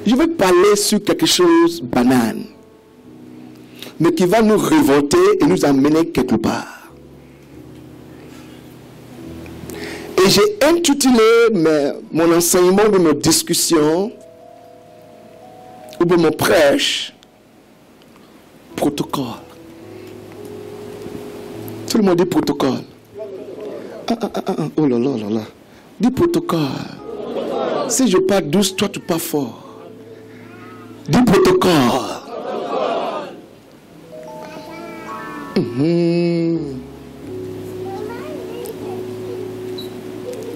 Je vais parler sur quelque chose de banal, mais qui va nous révolter et nous amener quelque part. Et j'ai intitulé mon enseignement de nos discussions ou de mon prêche, protocole. Tout le monde dit protocole. Oh là là là là. Dis protocole. Si je parle douce, toi tu parles fort. Dis protocole.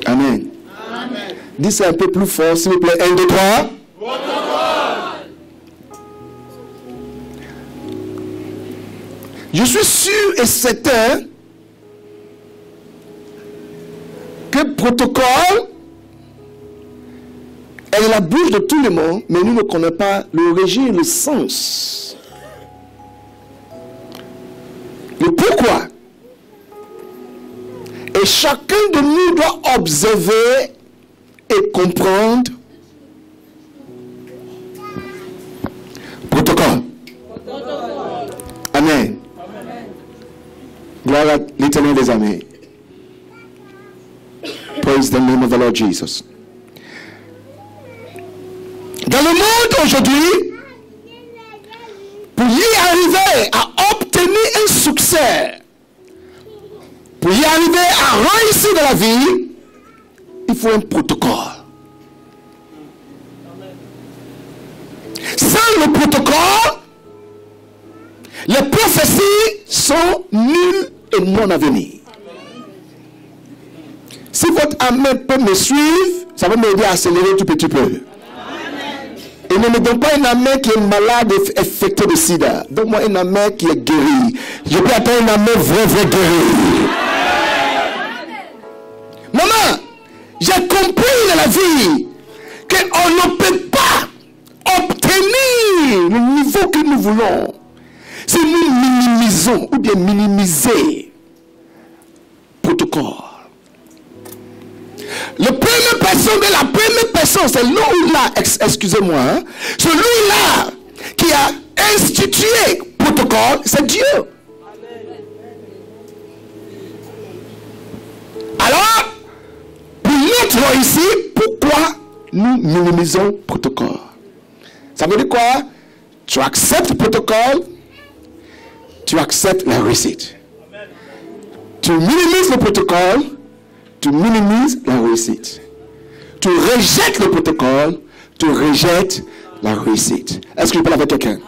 Amen. Dis ça un peu plus fort, s'il vous plaît. 1, 2, 3. Je suis sûr et certain que protocole est la bouche de tout le monde, mais nous ne connaissons pas l'origine, le sens. Le pourquoi. Et chacun de nous doit observer et comprendre protocole. Amen. Gloire à l'Éternel des armées. Praise the name of the Lord Jesus. Dans le monde aujourd'hui, pour y arriver à obtenir un succès, pour y arriver à réussir dans la vie, il faut un protocole. Sans le protocole, les prophéties sont nulles et non à venir. Si votre amen peut me suivre, ça va m'aider à accélérer tout petit peu. Et ne me donne pas un amen qui est malade et affecté de sida. Donne-moi un amen qui est guéri. Je peux attendre un amen vrai guéri. Maman, j'ai compris dans la vie qu'on ne peut pas obtenir le niveau que nous voulons si nous minimisons ou bien minimiser protocole. La première personne, c'est lui-là, excusez-moi, hein, celui-là qui a institué protocole, c'est Dieu. Alors, pour notre réussite, pourquoi nous minimisons protocole? Ça veut dire quoi? Tu acceptes le protocole, tu acceptes la réussite. Tu minimises le protocole, tu minimises la réussite. Tu rejettes le protocole, tu rejettes la réussite. Est-ce que je parle avec quelqu'un?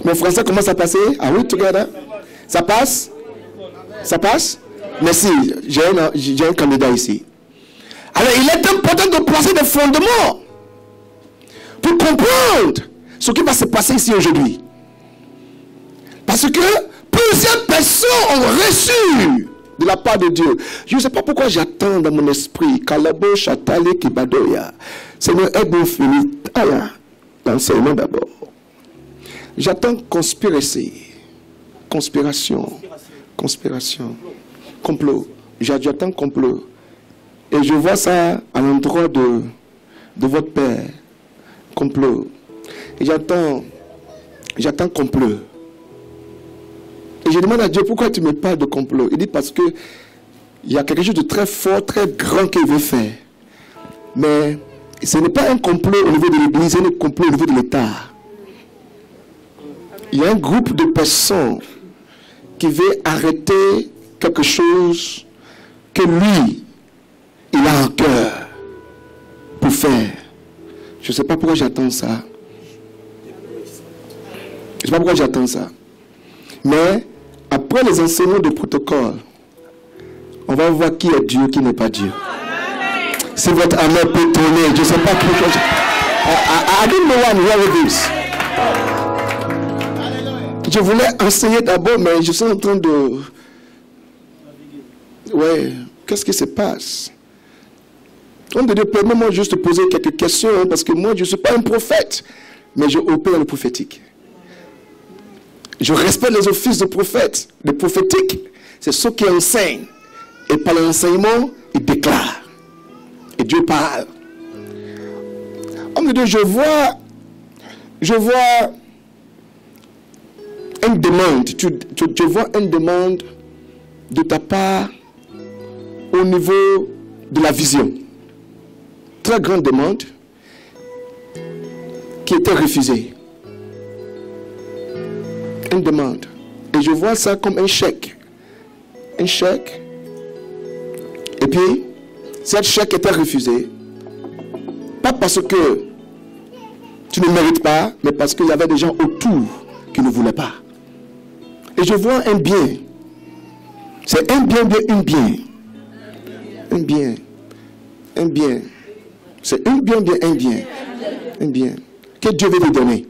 Mon français commence à passer? Are we together? Ça passe? Ça passe? Merci, j'ai un candidat ici. Alors, il est important de placer des fondements pour comprendre ce qui va se passer ici aujourd'hui. Parce que plusieurs personnes ont reçu de la part de Dieu. Je ne sais pas pourquoi j'attends dans mon esprit. Kalabo, Chatale, Kibadoya. Seigneur, aide-moi fini. L'enseignement d'abord. J'attends conspiration. Complot. J'attends complot. Et je vois ça à l'endroit de votre père. Complot. Et j'attends complot. Et je demande à Dieu, pourquoi tu me parles de complot? Il dit parce que il y a quelque chose de très fort, très grand qu'il veut faire. Mais ce n'est pas un complot au niveau de l'Église, c'est un complot au niveau de l'État. Il y a un groupe de personnes qui veut arrêter quelque chose que lui, il a en cœur pour faire. Je ne sais pas pourquoi j'attends ça. Je ne sais pas pourquoi j'attends ça. Mais après les enseignements de protocole, on va voir qui est Dieu, qui n'est pas Dieu. Si votre amen peut tourner, je ne sais pas pourquoi. I don't know why I'm here with this. Je voulais enseigner d'abord, mais je suis en train de... Ouais, qu'est-ce qui se passe? On devrait permettre juste de poser quelques questions, parce que moi, je ne suis pas un prophète, mais je opère le prophétique. Je respecte les offices de prophète. Le prophétique, c'est ceux qui enseignent. Et par l'enseignement, ils déclarent. Et Dieu parle. Homme de Dieu, je vois une demande. Tu vois une demande de ta part au niveau de la vision. Très grande demande qui était refusée. Une demande. Et je vois ça comme un chèque. Un chèque. Et puis, cette chèque était refusée. Pas parce que tu ne mérites pas, mais parce qu'il y avait des gens autour qui ne voulaient pas. Et je vois un bien. C'est un bien. Un bien. Un bien. C'est un bien. Un bien. Que Dieu veut te donner.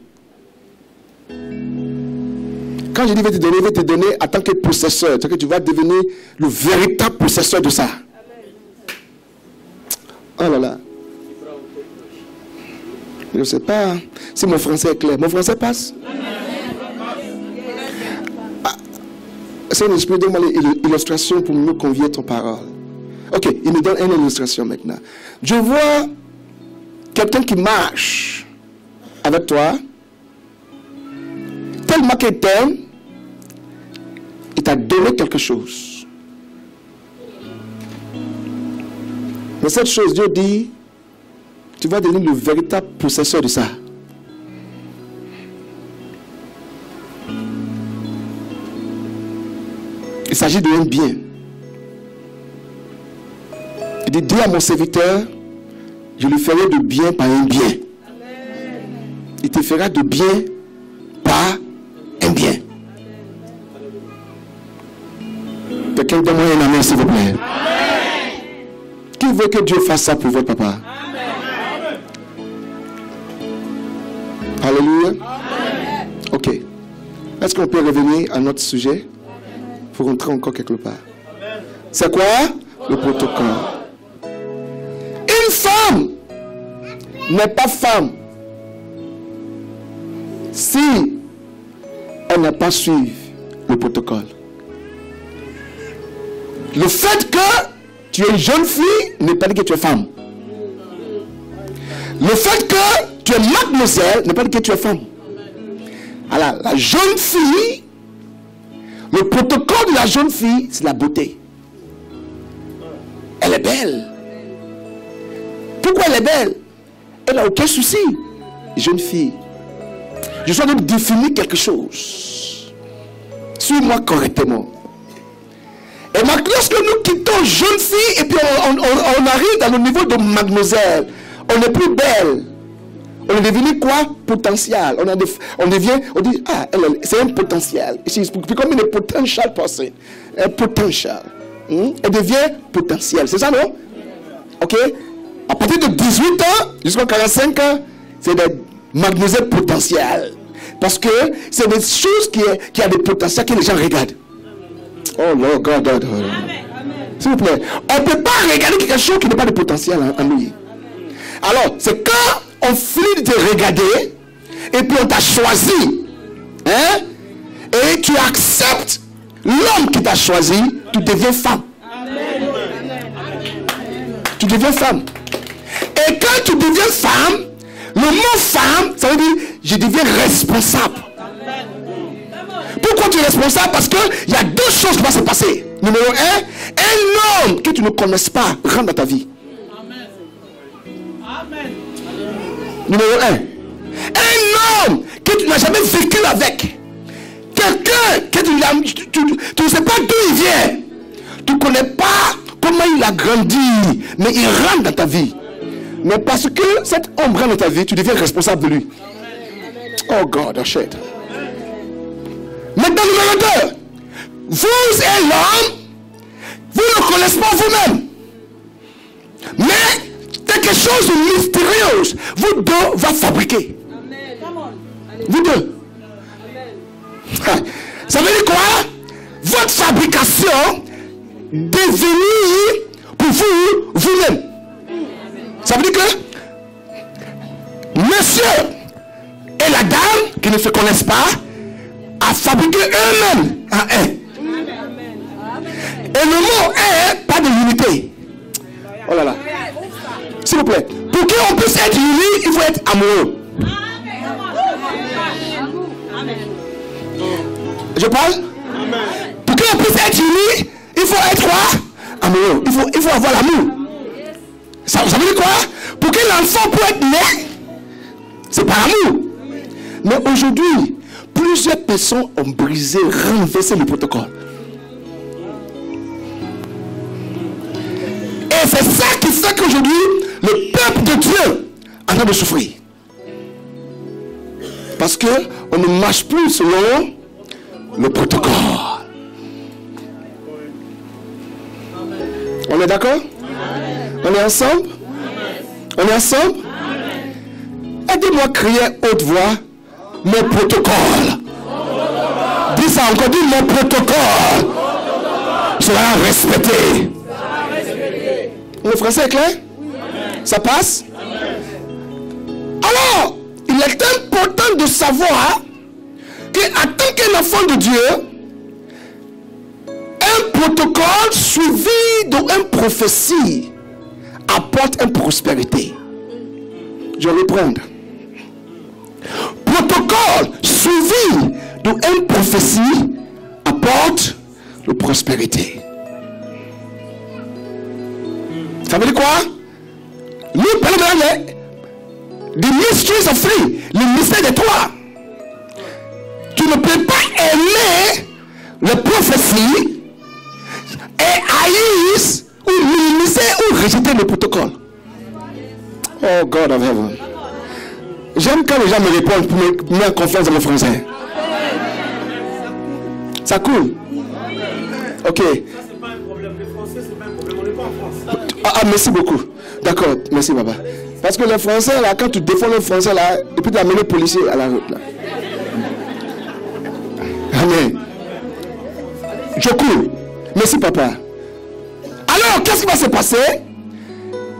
Quand je dis veut te donner en tant que possesseur, c'est que tu vas devenir le véritable possesseur de ça. Oh là là. Je ne sais pas si mon français est clair. Mon français passe? C'est un esprit, donne-moi l'illustration pour mieux convier ton parole. Ok, il me donne une illustration maintenant. Je vois quelqu'un qui marche avec toi, tellement qu'il t'aime, il t'a donné quelque chose. Mais cette chose, Dieu dit, tu vas devenir le véritable possesseur de ça. Il s'agit d'un bien. Il dit, dis à mon serviteur, je lui ferai de bien par un bien. Il te fera de bien par un bien. Quelqu'un donne-moi un amen, s'il vous plaît. Qui veut que Dieu fasse ça pour votre papa? Alléluia. Ok. Est-ce qu'on peut revenir à notre sujet? Il faut rentrer encore quelque part. C'est quoi? Le protocole. Une femme n'est pas femme si elle n'a pas suivi le protocole. Le fait que tu es une jeune fille n'est pas dit que tu es femme. Le fait que tu es mademoiselle n'est pas dit que tu es femme. Alors, la jeune fille, le protocole de la jeune fille, c'est la beauté. Elle est belle. Pourquoi elle est belle? Elle n'a aucun souci. Jeune fille. Je suis en train de définir quelque chose. Suis-moi correctement. Et maintenant, lorsque nous quittons jeune fille et puis on arrive dans le niveau de mademoiselle, on n'est plus belle. On est devenu quoi? Potentiel. On devient, on dit, ah, c'est un potentiel. She's becoming a potential person. Un potential. Elle devient potentiel. C'est ça, non? Ok? À partir de 18 ans jusqu'à 45 ans, c'est des mademoiselles potentielles. Parce que c'est des choses qui ont des potentiels que les gens regardent. Oh Lord God. S'il vous plaît. On ne peut pas regarder quelque chose qui n'a pas de potentiel en lui. Alors, c'est quand on finit de te regarder et puis on t'a choisi. Hein? Et tu acceptes l'homme qui t'a choisi, tu deviens femme. Tu deviens femme. Et quand tu deviens femme, le mot femme, ça veut dire je deviens responsable. Pourquoi tu es responsable? Parce qu'il y a deux choses qui vont se passer. Numéro un homme que tu ne connais pas rentre dans ta vie. Numéro un homme que tu n'as jamais vécu avec. Quelqu'un que tu ne sais pas d'où il vient. Tu ne connais pas comment il a grandi, mais il rentre dans ta vie. Mais parce que cet homme rentre dans ta vie, tu deviens responsable de lui. Oh God, achète. Maintenant, numéro 2. Vous et l'homme, vous ne connaissez pas vous-même. Mais quelque chose de mystérieux, vous deux va fabriquer. Vous deux. Ça veut dire quoi? Votre fabrication devenir pour vous, vous-même. Ça veut dire que monsieur et la dame qui ne se connaissent pas a fabriqué eux-mêmes en un. Et le mot est pas de l'unité. Oh là là. S'il vous plaît. Pour Pour qu'on puisse être unis, il faut être amoureux. Je parle? Pour qu'on puisse être unis, il faut être quoi? Amoureux. Il faut avoir l'amour. Ça veut dire quoi? Pour que l'enfant puisse être né, c'est par amour. Mais aujourd'hui, plusieurs personnes ont brisé, renversé le protocole. Et c'est ça qui fait qu'aujourd'hui, le peuple de Dieu est en train de souffrir. Parce qu'on ne marche plus selon le protocole. On est d'accord? On est ensemble? On est ensemble? Aidez-moi à crier haute voix mon protocole. Dis ça encore, dis mon protocole sera respecté. Le français est clair? Ça passe? Alors, il est important de savoir qu'en tant qu'un enfant de Dieu, un protocole suivi d'une prophétie apporte une prospérité. Je vais reprendre. Protocole suivi d'une prophétie apporte la prospérité. Ça veut dire quoi? Nous parlons des mysteries of three, le mystère des trois. Tu ne peux pas aimer la prophétie et haïr ou minimiser ou rejeter le protocole. Oh God of heaven. J'aime quand les gens me répondent pour me mettre en confiance dans le français. Ça coule? Ok. Ça, c'est pas un problème. Le français, c'est pas un problème. On n'est pas en France. Ah, merci beaucoup. D'accord, merci papa. Parce que le français, là, quand tu défends le français, là, et puis tu amènes le policier à la route, là. Amen. Je coule. Merci papa. Alors, qu'est-ce qui va se passer?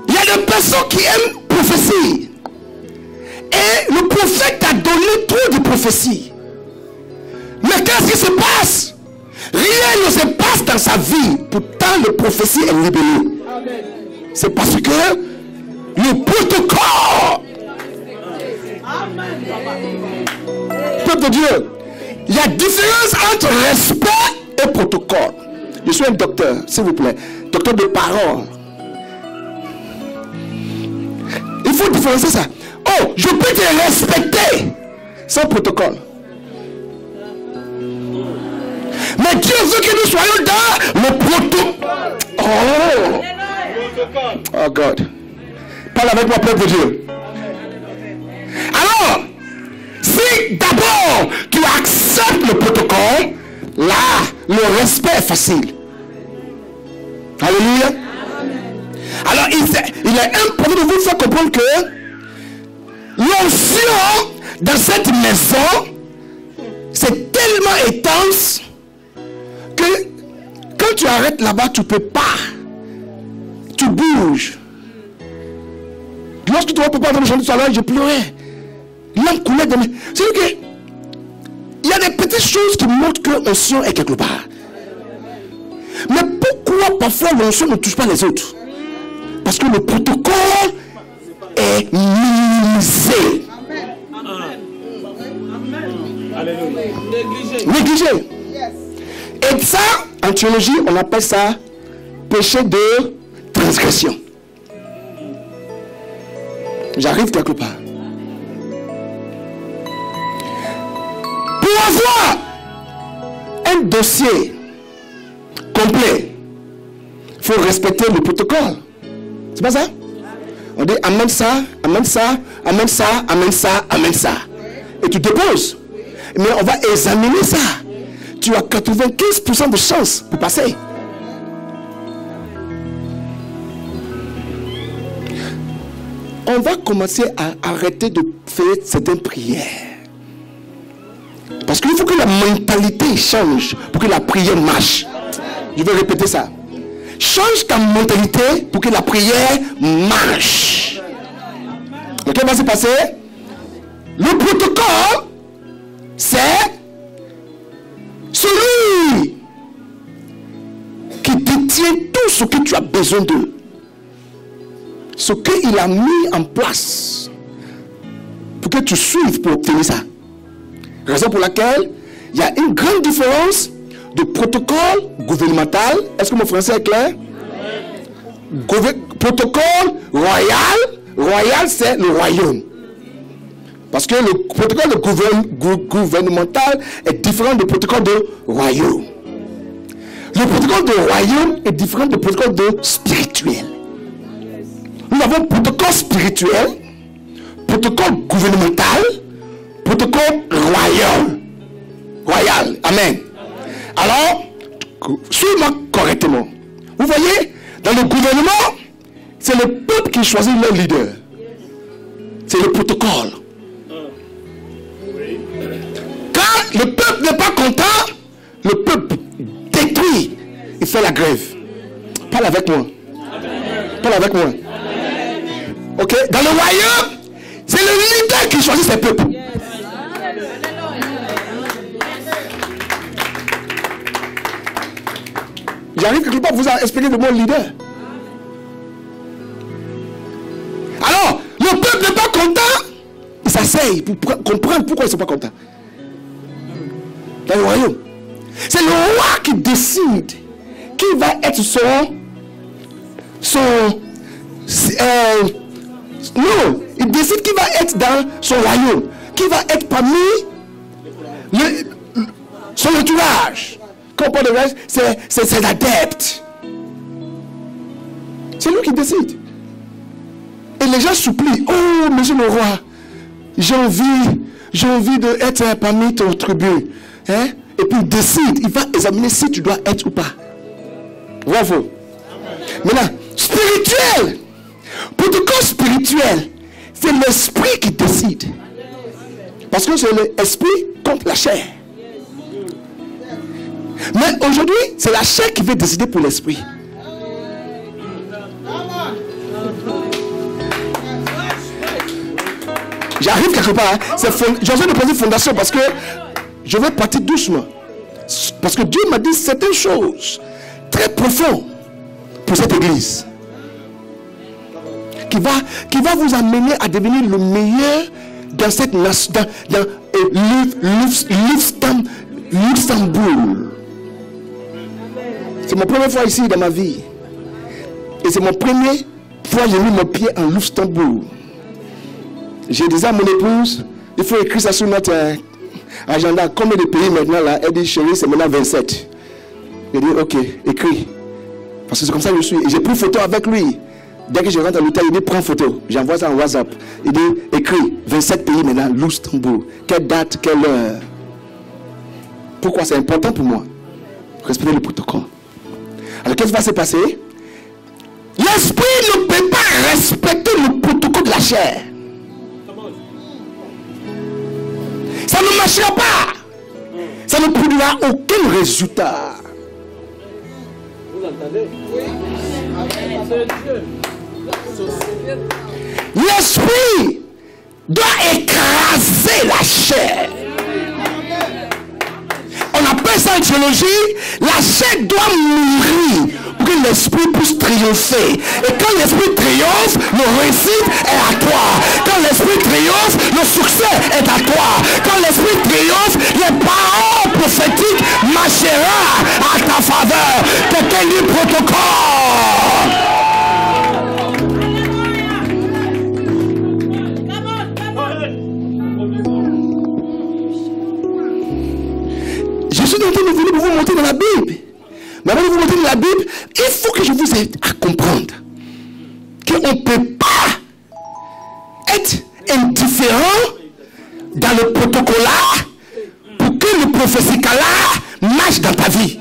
Il y a des personnes qui aiment prophétie. Et le prophète a donné trop de prophéties. Mais qu'est-ce qui se passe? Rien ne se passe dans sa vie. Pourtant, la prophétie est libérée. C'est parce que le protocole. Peuple de Dieu, il y a différence entre respect et protocole. Je suis un docteur, s'il vous plaît. Docteur de parole. Il faut différencier ça. Oh, je peux te respecter sans protocole. Mais Dieu veut que nous soyons dans le protocole. Oh. Oh God. Parle avec moi, peuple de Dieu. Alors, si d'abord tu acceptes le protocole, là, le respect est facile. Alléluia. Alors, il est important de vous faire comprendre que l'onction dans cette maison, c'est tellement intense que quand tu arrêtes là-bas, tu ne peux pas. Tu bouges. Lorsque tu vois papa dans le chantier tout à l'heure, je pleurais. L'âme coulait de mes... C'est-à-dire que il y a des petites choses qui montrent que l'onction est quelque part. Mais pourquoi parfois l'onction ne touche pas les autres? Parce que le protocole est minimisé. Négligé. Et ça, en théologie, on appelle ça péché de transgression. J'arrive quelque part. Pour avoir un dossier complet, il faut respecter le protocole. C'est pas ça? On dit amène ça, amène ça, amène ça, amène ça, amène ça. Et tu déposes. Mais on va examiner ça. Tu as 95% de chance pour passer. On va commencer à arrêter de faire certaines prières. Parce qu'il faut que la mentalité change pour que la prière marche. Je vais répéter ça. Change ta mentalité pour que la prière marche. Et qu'est-ce qui va se passer? Le protocole, c'est celui qui détient tout ce que tu as besoin de. ce qu'il a mis en place pour que tu suives pour obtenir ça. Raison pour laquelle il y a une grande différence de protocole gouvernemental. Est-ce que mon français est clair? Protocole royal. Royal, c'est le royaume. Parce que le protocole gouvernemental est différent du protocole de royaume. Le protocole de royaume est différent du protocole de spirituel. Nous avons protocole spirituel, protocole gouvernemental, protocole royal. Amen. Alors, suivez-moi correctement. Vous voyez, dans le gouvernement, c'est le peuple qui choisit leur leader. C'est le protocole. Quand le peuple n'est pas content, le peuple détruit. Il fait la grève. Parle avec moi. Parle avec moi. Ok? Dans le royaume, c'est le leader qui choisit ses peuples. J'arrive quelque part pour vous expliquer le mot leader. Alors, le peuple n'est pas content. Il s'asseye pour comprendre pourquoi ils ne sont pas contents. Dans le royaume, c'est le roi qui décide qui va être non, il décide qui va être dans son royaume, qui va être parmi son entourage. Quand on parle de reste, c'est l'adepte. C'est lui qui décide. Et les gens supplient. Oh, monsieur le roi, j'ai envie d'être parmi ton tribu. Hein? Et puis il décide, il va examiner si tu dois être ou pas. Bravo. Maintenant, spirituel. Protocole spirituel, c'est l'esprit qui décide. Parce que c'est l'esprit contre la chair. Mais aujourd'hui, c'est la chair qui veut décider pour l'esprit. J'arrive quelque part. J'ai besoin de poser une fondation parce que je vais partir doucement. Parce que Dieu m'a dit certaines choses très profondes pour cette église. Qui va vous amener à devenir le meilleur dans cette nation, dans Luxembourg. C'est ma première fois ici dans ma vie. Et c'est mon premier fois que j'ai mis mon pied en Luxembourg. J'ai dit à mon épouse, il faut écrire ça sur notre agenda. Combien de pays maintenant là? Elle dit, chérie, c'est maintenant 27. J'ai dit, ok, écris. Parce que c'est comme ça que je suis. Et j'ai pris photo avec lui. Dès que je rentre à l'hôtel, il dit, prends photo. J'envoie ça en WhatsApp. Il dit, écris, 27 pays maintenant, Luxembourg. Quelle date, quelle heure? Pourquoi c'est important pour moi? Respecter le protocole. Alors, qu'est-ce qui va se passer? L'esprit ne peut pas respecter le protocole de la chair. Ça ne marchera pas. Ça ne produira aucun résultat. Vous entendez? Oui. L'esprit doit écraser la chair. On appelle ça en théologie, la chair doit mourir pour que l'esprit puisse triompher. Et quand l'esprit triomphe, le réussite est à toi. Quand l'esprit triomphe, le succès est à toi. Quand l'esprit triomphe, les paroles prophétiques marcheront à ta faveur. Quelqu'un dit protocole. Je suis en train de venir pour vous montrer dans la Bible. Mais avant de vous montrer dans la Bible, il faut que je vous aide à comprendre qu'on ne peut pas être indifférent dans le protocole pour que le prophétique marche dans ta vie.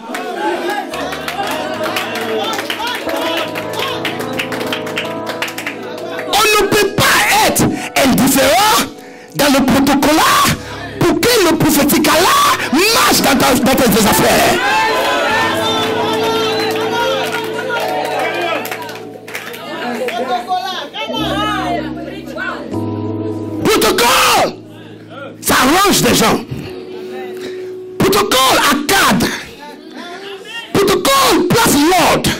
On ne peut pas être indifférent dans le protocole pour que le prophétique marche dans tes affaires. Protocole, ça arrange des gens. Protocole accadre. Protocole place l'ordre.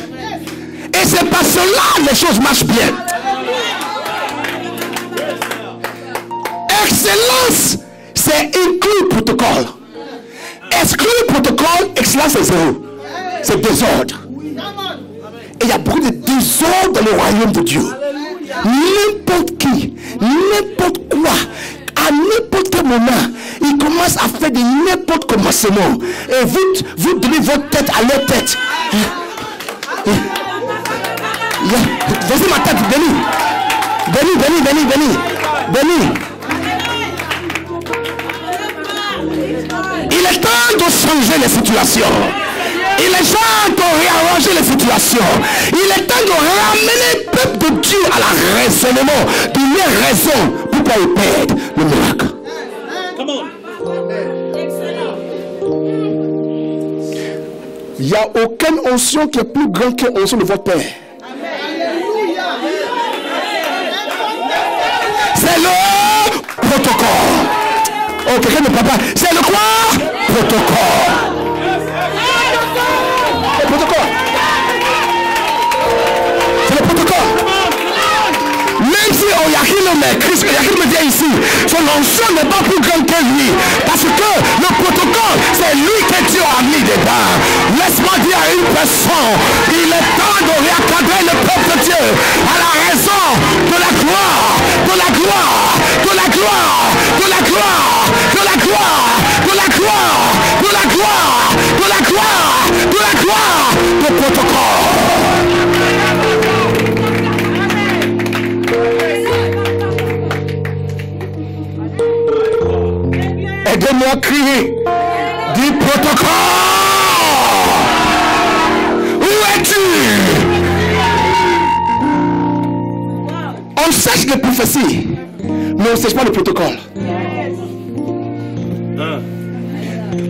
Et c'est parce que là les choses marchent bien. Excellence, c'est inclure le protocole. Exclure le protocole, excellence c'est zéro. C'est désordre. Et il y a beaucoup de désordre dans le royaume de Dieu. N'importe qui, n'importe quoi, à n'importe quel moment, ils commencent à faire de n'importe commencement. Et vous donnez votre tête à leur tête. Vas-y ma tête, Béni. Il est temps de changer les situations. Il est temps de réarranger les situations. Il est temps de ramener le peuple de Dieu à la raisonnement, de leur raison pour pas y perdre le miracle. Il n'y a aucune onction qui est plus grande que l'onction de votre Père. C'est le protocole. Oh, quelqu'un ne parle pas. C'est le quoi? Protocole. Le protocole. C'est le protocole. Même si Oyahil me vient ici, son onction n'est pas plus grande que lui. Parce que le protocole, c'est lui que Dieu a mis dedans. Laisse-moi dire à une personne, il est temps de réencadrer le peuple de Dieu à la raison de la gloire, de la gloire, de la gloire, de la gloire, de la gloire, de la gloire, de la gloire, de la gloire, de la gloire, de protocole. Aidez-moi à crier du protocole. Où es-tu? On cherche les prophéties, mais on ne cherche pas le protocole.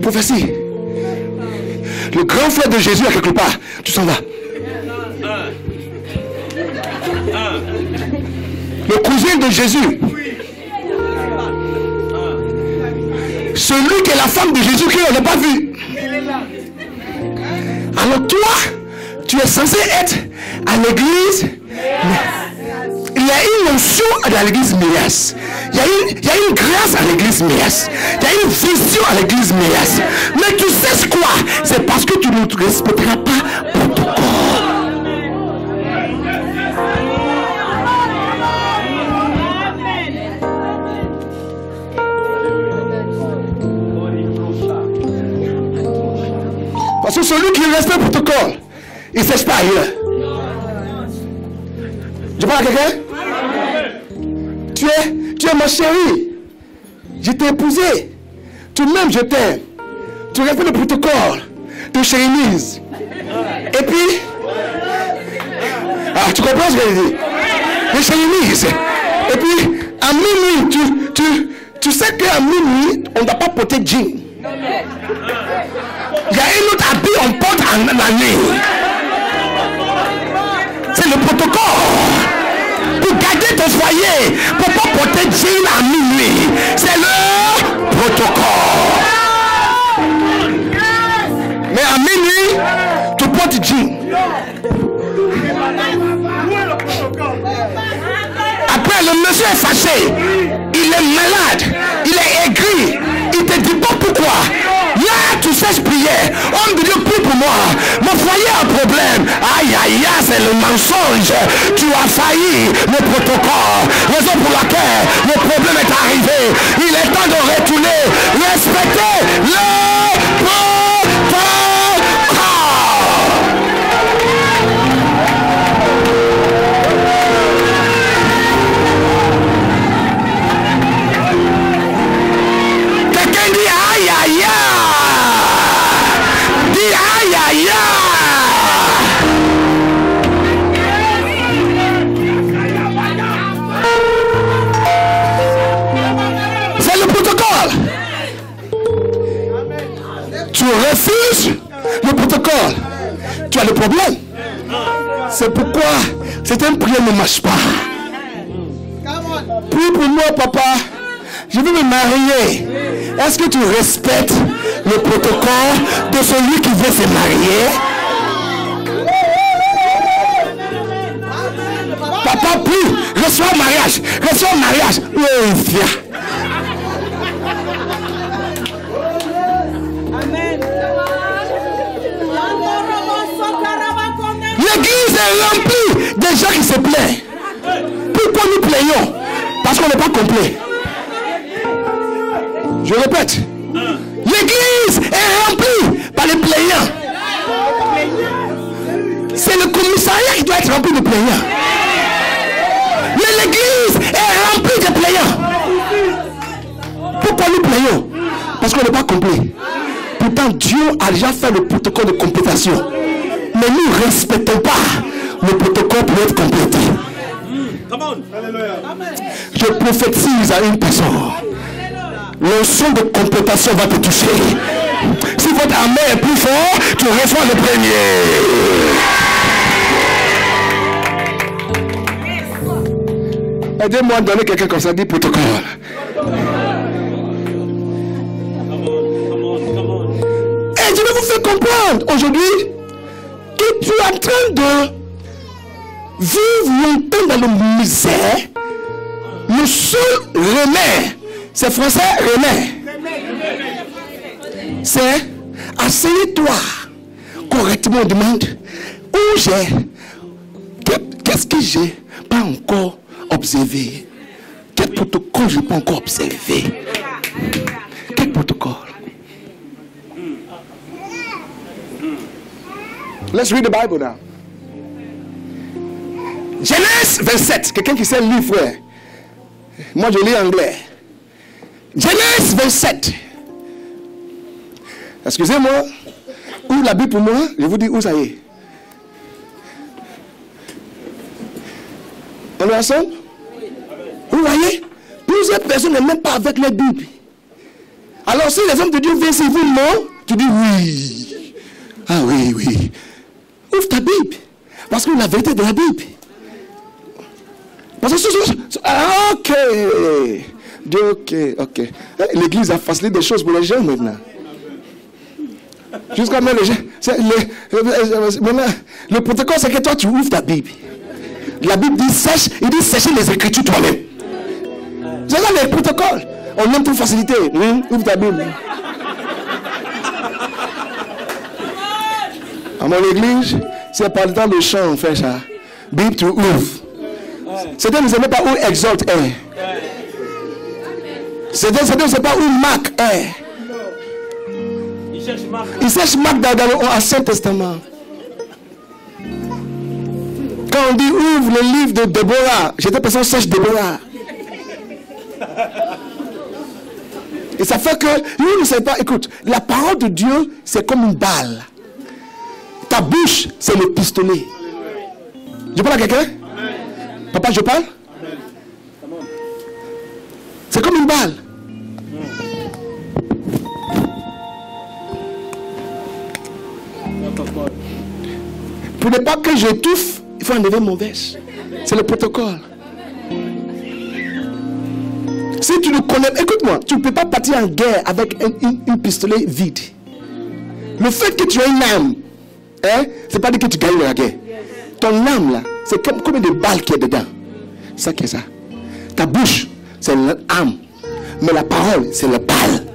Prophétie. Le grand frère de Jésus est quelque part. Tu s'en vas. Le cousin de Jésus. Celui qui est la femme de Jésus qu'on n'a pas vu. Alors toi, tu es censé être à l'église. Il y a une onction à l'église Méas. Il y a une grâce à l'église Méas. Il y a une vision à l'église Méas. Mais tu sais quoi? C'est parce que tu ne respecteras pas le protocole. Parce que celui qui respecte le protocole, il ne sèche pas ailleurs. Je parle à quelqu'un? Tu es ma chérie. Je t'ai épousé. Tu m'aimes, je t'aime. Tu respectes le protocole de chérie-mise. Et puis, tu comprends ce que je dis? De chérie-mise. Et puis, à minuit, tu sais qu'à minuit, on ne doit pas porter jean. Il y a une autre habit on porte en la nuit. C'est le protocole. Pour garder ton foyer, pour ne pas porter jean à minuit. C'est le protocole. Mais à minuit, tu portes jean. Après, le monsieur est fâché. Il est malade. Il est aigri. Il te dit pas pourquoi. Là, tu sais prier. On me dit plus pour moi. Mon foyer a un problème. Aïe, aïe, aïe, c'est le mensonge. Tu as failli le protocole. Raison pour laquelle le problème est arrivé. Il est temps de retourner. Respecter le protocole. Quelqu'un dit aïe, aïe, aïe. Dis aïe, aïe, aïe. C'est le protocole. Tu refuses le protocole. Tu as le problème. C'est pourquoi certaines prières ne marchent pas. Prie pour moi, papa. Je veux me marier. Est-ce que tu respectes le protocole de celui qui veut se marier? Papa, prie. Reçois le mariage. Reçois le mariage. Oui, viens. L'église est remplie de gens qui se plaignent. Pourquoi nous plaignons? Parce qu'on n'est pas complet. Je répète. L'église est remplie par les plaignants. C'est le commissariat qui doit être rempli de plaignants. Mais l'église est remplie de plaignants. Pourquoi nous plaignons? Parce qu'on n'est pas complet. Pourtant, Dieu a déjà fait le protocole de complétation. Mais nous ne respectons pas le protocole pour être complété. Je prophétise à une personne. Le son de complétation va te toucher. Si votre amen est plus fort, tu reçois le premier. Aidez-moi à donner quelqu'un comme ça, dit protocole. Et je vais vous faire comprendre aujourd'hui que tu es en train de vivre longtemps dans la misère. Le seul remède, c'est français, remède. C'est asseyez-toi correctement. On demande où j'ai, qu'est-ce que j'ai pas encore observé, quel protocole je n'ai pas encore observé, quel protocole. Let's read the Bible now. Genèse 27. Quelqu'un qui sait lire, frère. Moi, je lis anglais. Genèse 27. Excusez-moi. Où la Bible pour moi? Je vous dis où ça y est. On est ensemble? Vous voyez? Plusieurs personnes ne même pas avec la Bible. Alors, si les hommes de Dieu viennent sur vous, non? Tu dis oui. Ah oui, oui. Ouvre ta Bible. Parce que la vérité de la Bible. Parce que ok. Ok. L'église a facilité des choses pour les gens maintenant. Jusqu'à maintenant, les gens. Maintenant, le protocole, c'est que toi, tu ouvres ta Bible. La Bible dit sèche, il dit sécher les Écritures toi-même. C'est ça le protocole. On aime pour faciliter. Ouvre ta Bible. À mon église, c'est pas le temps de chant, on fait ça. Bible, tu ouvres. Certains ne savent pas où exalte est. Certains ne savent pas où Marc est. Il cherche Marc dans l'Ancien Testament. Quand on dit ouvre le livre de Déborah, j'étais personne cherche Déborah. Et ça fait que, vous ne savez pas, écoute, la parole de Dieu, c'est comme une balle. Ta bouche, c'est le pistolet. Je parle à quelqu'un? Papa, je parle? C'est comme une balle. Pour ne pas que j'étouffe, il faut enlever mon verse. C'est le protocole. Si tu ne connais, écoute-moi, tu ne peux pas partir en guerre avec un pistolet vide. Le fait que tu as une âme, c'est pas dire que tu gagnes la guerre. Ton âme là, c'est comme des balles qui est dedans. C'est ça qui est ça. Ta bouche, c'est l'âme. Mais la parole, c'est la balle.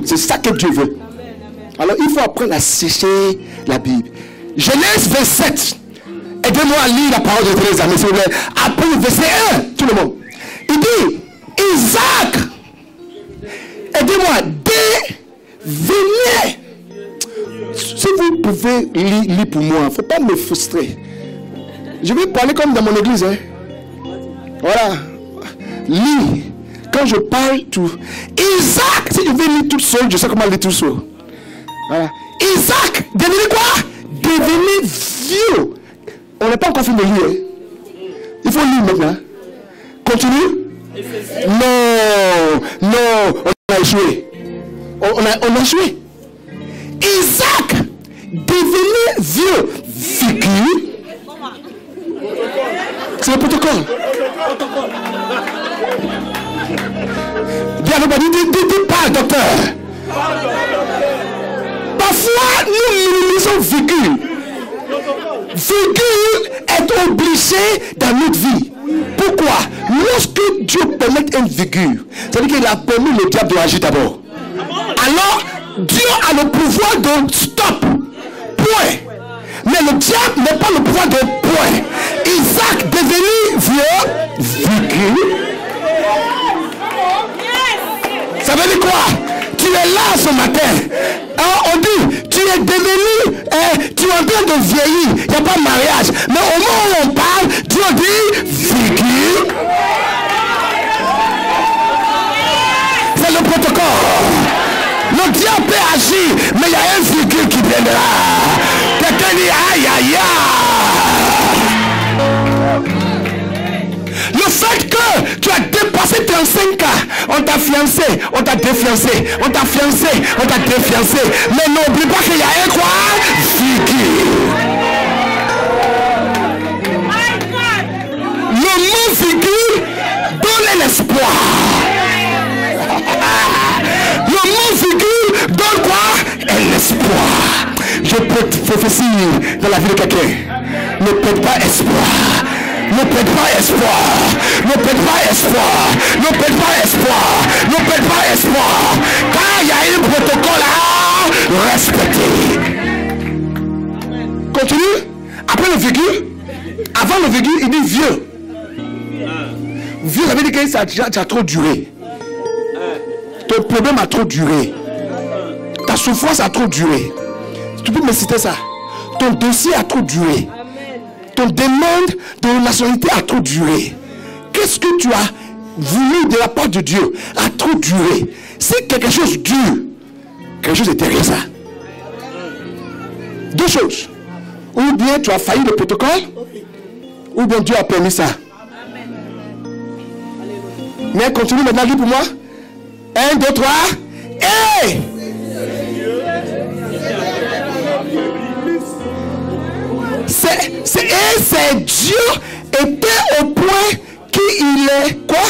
C'est ça que Dieu veut. Alors il faut apprendre à sécher la Bible. Genèse 27. Aidez-moi à lire la parole de Dieu, les amis, s'il vous plaît. Après le verset 1, tout le monde. Il dit, Isaac, aidez-moi, devinez. Si vous pouvez lire pour moi, il ne faut pas me frustrer. Je vais parler comme dans mon église. Voilà. Lis. Quand je parle tout. Isaac, si je vais lire tout seul, je sais comment lire tout seul. Voilà. Isaac, devenez quoi? Devenez vieux. On n'est pas encore fini de lire. Il faut lire maintenant. Continue. Non, on a échoué. On a échoué. Isaac devenait vieux. Figure. C'est le protocole. Dis pas, docteur. Parfois, nous minimisons figure. Figure est obligée dans notre vie. Pourquoi? Lorsque Dieu permet une figure, c'est-à-dire qu'il a permis le diable d'agir d'abord. Alors, Dieu a le pouvoir de stop. Point. Mais le diable n'est pas le pouvoir de point. Isaac devenu vieux, vécu. Ça veut dire quoi? Tu es là ce matin. On dit, tu es devenu, tu es en train de vieillir. Il n'y a pas de mariage. Mais au moment où on parle, Dieu dit, vécu. C'est le protocole. Le diable peut agir, mais il y a un véhicule qui viendra. Quelqu'un dit aïe aïe aïe. Le fait que tu as dépassé 35 ans, on t'a fiancé, on t'a défiancé, on t'a fiancé, on t'a défiancé. Mais n'oublie pas qu'il y a un quoi? Véhicule. Le mot véhicule donne l'espoir. Le mot véhicule donne quoi? Un espoir. Je peux te prophétiser dans la vie de quelqu'un. Ne perds pas espoir. Ne perds pas espoir. Ne perds pas espoir. Ne perds pas espoir. Ne perds pas espoir. Car il y a un protocole à respecter. Continue. Après le véhicule. Avant le véhicule, il dit vieux. Vieux, ça veut dire que ça a trop duré. Ton problème a trop duré. Ta souffrance a trop duré. Tu peux me citer ça? Ton dossier a trop duré. Ton demande de nationalité a trop duré. Qu'est-ce que tu as voulu de la part de Dieu a trop duré. C'est quelque chose dure. Quelque chose de derrière ça. Deux choses. Ou bien tu as failli le protocole, ou bien Dieu a permis ça. Mais continue maintenant, dis pour moi. 1, 2, 3. Hey! C'est Dieu était au point qu'il est quoi?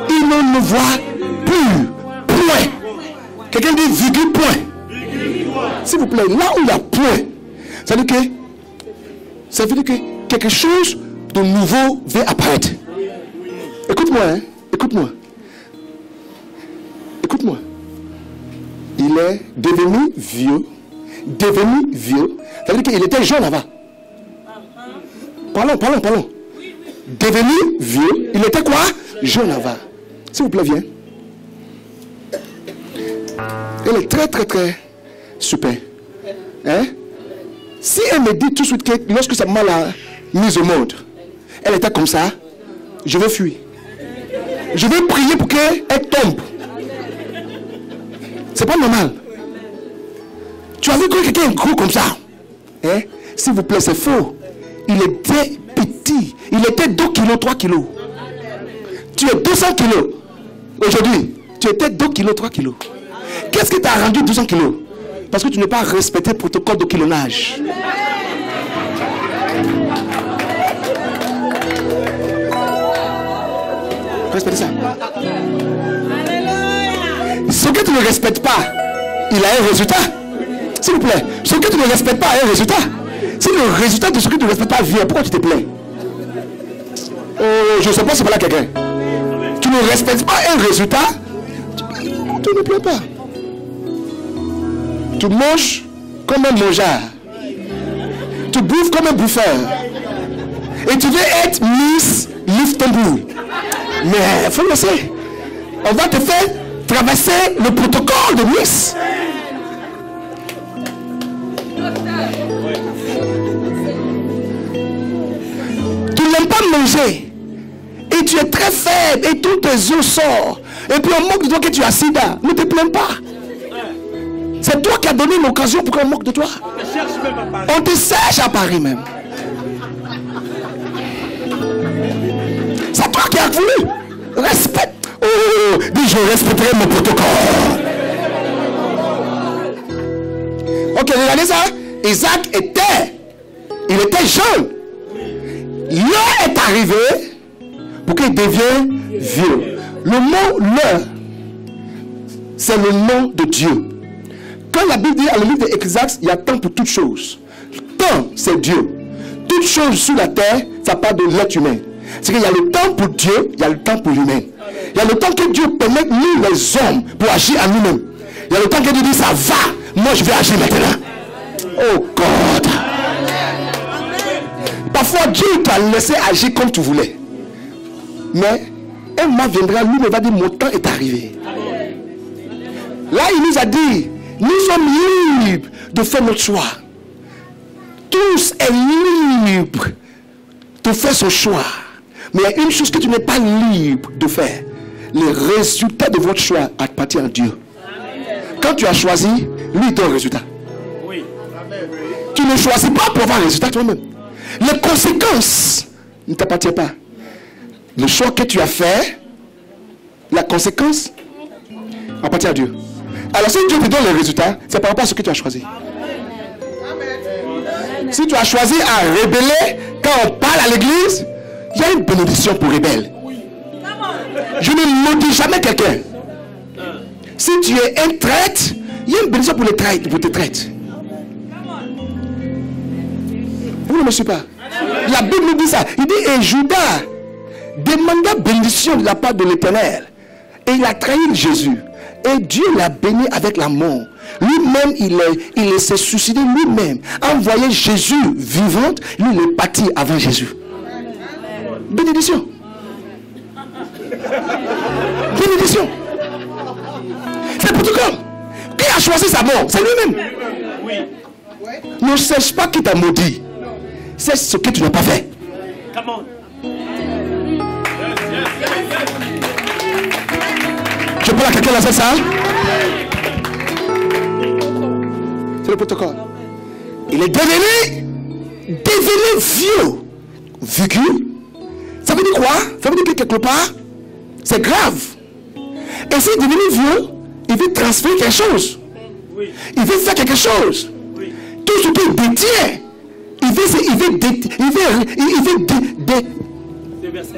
Il ne voit plus. Point. Quelqu'un dit virgule point. S'il vous plaît, là où il y a point, ça veut dire que quelque chose de nouveau vient apparaître. Écoute-moi, hein? Écoute-moi. Écoute-moi. Il est devenu vieux. Devenu vieux. Ça veut dire qu'il était jeune avant. Parlons. Devenu vieux. Il était quoi? Jeune avant. S'il vous plaît, viens. Elle est très, très, très super. Hein? Si elle me dit tout de suite que lorsque sa maman l'a mise au monde, elle était comme ça, je vais fuir. Je vais prier pour qu'elle tombe. C'est pas normal. Tu as vu que quelqu'un est gros comme ça? Hein? S'il vous plaît, c'est faux. Il était petit. Il était 2 kilos, 3 kilos. Tu es 200 kilos. Aujourd'hui, tu étais 2 kilos, 3 kilos. Qu'est-ce qui t'a rendu 200 kilos? Parce que tu n'as pas respecté le protocole de kilonnage. Respectez ça. Ce que tu ne respectes pas, il a un résultat. S'il vous plaît, ce que tu ne respectes pas a un résultat. Si le résultat de ce que tu ne respectes pas vient, pourquoi tu te plains? Je ne sais pas si c'est là quelqu'un. Tu ne respectes pas un résultat, tu ne plains pas. Tu manges comme un mangeur. Tu bouffes comme un bouffeur. Et tu veux être Miss Liftable. Mais il faut le laisser. On va te faire traverser le protocole de Miss. Tu n'aimes pas manger. Et tu es très faible. Et tous tes os sortent. Et puis on moque de toi que tu as sida. Ne te plains pas. C'est toi qui as donné l'occasion pour qu'on moque de toi. On te sèche à Paris même. C'est toi qui as voulu. Respecte. Oh, dis je respecterai mon protocole. Ok, regardez ça. Isaac il était jeune. L'heure est arrivée pour qu'il devienne vieux. Le mot l'heure, c'est le nom de Dieu. Quand la Bible dit à le livre d'Ecclésiaste, il y a temps pour toutes choses. Temps, c'est Dieu. Toutes choses sur la terre, ça parle de l'être humain. C'est qu'il y a le temps pour Dieu, il y a le temps pour l'humain. Il y a le temps que Dieu permet nous les hommes pour agir à nous-mêmes. Il y a le temps que Dieu dit ça va, moi je vais agir maintenant. Oh God. Parfois, Dieu t'a laissé agir comme tu voulais. Mais un moment viendra, lui me va dire, mon temps est arrivé. Là, il nous a dit, nous sommes libres de faire notre choix. Tous est libre de faire son choix. Mais il y a une chose que tu n'es pas libre de faire. Les résultats de votre choix appartiennent à Dieu. Quand tu as choisi, lui il donne le résultat. Oui. Tu ne choisis pas pour avoir un résultat toi-même. Les conséquences ne t'appartiennent pas. Le choix que tu as fait, la conséquence appartient à Dieu. Alors si Dieu te donne le résultat, c'est par rapport à ce que tu as choisi. Si tu as choisi à rebeller, quand on parle à l'église, il y a une bénédiction pour rebelle. Je ne maudis jamais quelqu'un. Si tu es un traître, il y a une bénédiction pour les traîtres, pour tes traîtres. Vous ne me suivez pas? La Bible nous dit ça. Il dit, et Judas demanda bénédiction de la part de l'Éternel. Et il a trahi Jésus. Et Dieu l'a béni avec la mort. Lui-même, il s'est suicidé lui-même. Envoyé Jésus vivant, lui il est parti avant Jésus. Bénédiction. Bénédiction. C'est pour tout comme. Qui a choisi sa mort? C'est lui-même. Ne cherche pas qui t'a maudit. C'est ce que tu n'as pas fait. Je parle à quelqu'un dans cette salle. C'est le protocole. Il est devenu vieux. Vécu. Ça veut dire quoi? Ça veut dire que quelque part, c'est grave. Et s'il est devenu vieux, il veut transférer quelque chose. Il veut faire quelque chose. Tout ce qu'il détient, il veut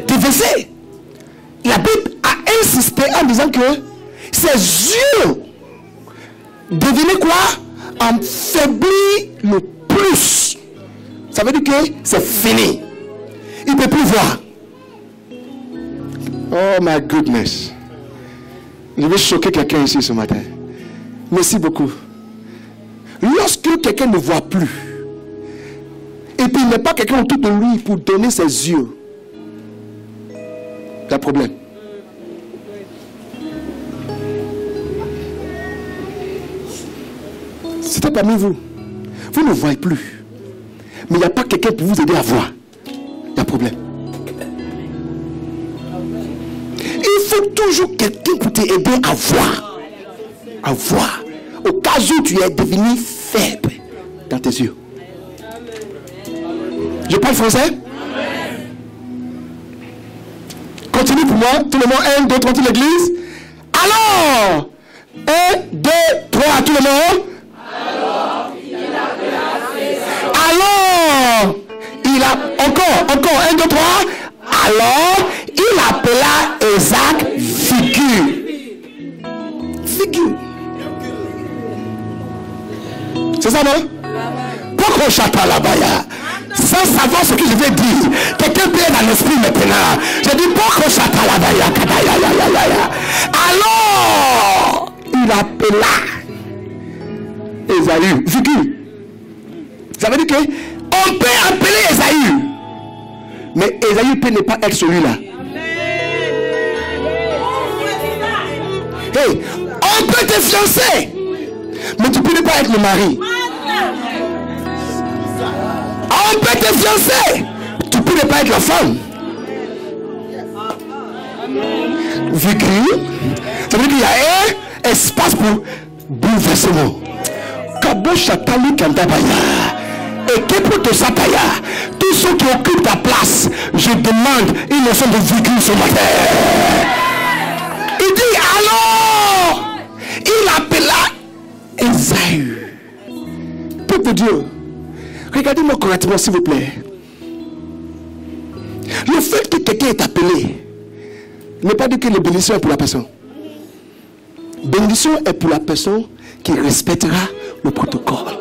déverser. La Bible a insisté en disant que ses yeux devenaient quoi? Affaiblis le plus. Ça veut dire que c'est fini. Il ne peut plus voir. Oh my goodness. Je vais choquer quelqu'un ici ce matin. Merci beaucoup. Lorsque quelqu'un ne voit plus, et puis il n'est pas quelqu'un autour de lui pour donner ses yeux, il y a un problème. C'était parmi vous. Vous ne voyez plus. Mais il n'y a pas quelqu'un pour vous aider à voir. Il y a un problème. Il faut toujours quelqu'un pour t'aider à voir. À voir. Au cas où tu es devenu faible dans tes yeux. Je parle français? Continue pour moi. Tout le monde. 1, 2, 3, toute l'église. Alors 1, 2, 3, tout le monde. Alors il a encore 1, 2, 3. Alors il appela Isaac figure. C'est ça, non? Pourquoi chata la baya? Sans savoir ce que je vais dire. Quelqu'un peut être dans l'esprit maintenant. Je dis pourquoi chata la baya? Alors il appela Esaü. Figure. Ça veut dire que on peut appeler Esaü. Mais Esaü peut ne pas être celui-là. Hey, on peut te fiancer. Mais tu peux ne pas être le mari. On peut te fiancer. Tu peux ne pas être la femme. Vécu. Ça veut dire qu'il y a un espace pour bouleversement. Kabo Chatali Kandabaya. Et que pour te sataya. Tous ceux qui occupent ta place, je demande une leçon de vécu ce matin. Il dit alors, il appela Esaü. Peuple de Dieu, regardez-moi correctement s'il vous plaît. Le fait que quelqu'un est appelé ne veut pas dire que la bénédiction est pour la personne. Bénédiction est pour la personne qui respectera le protocole.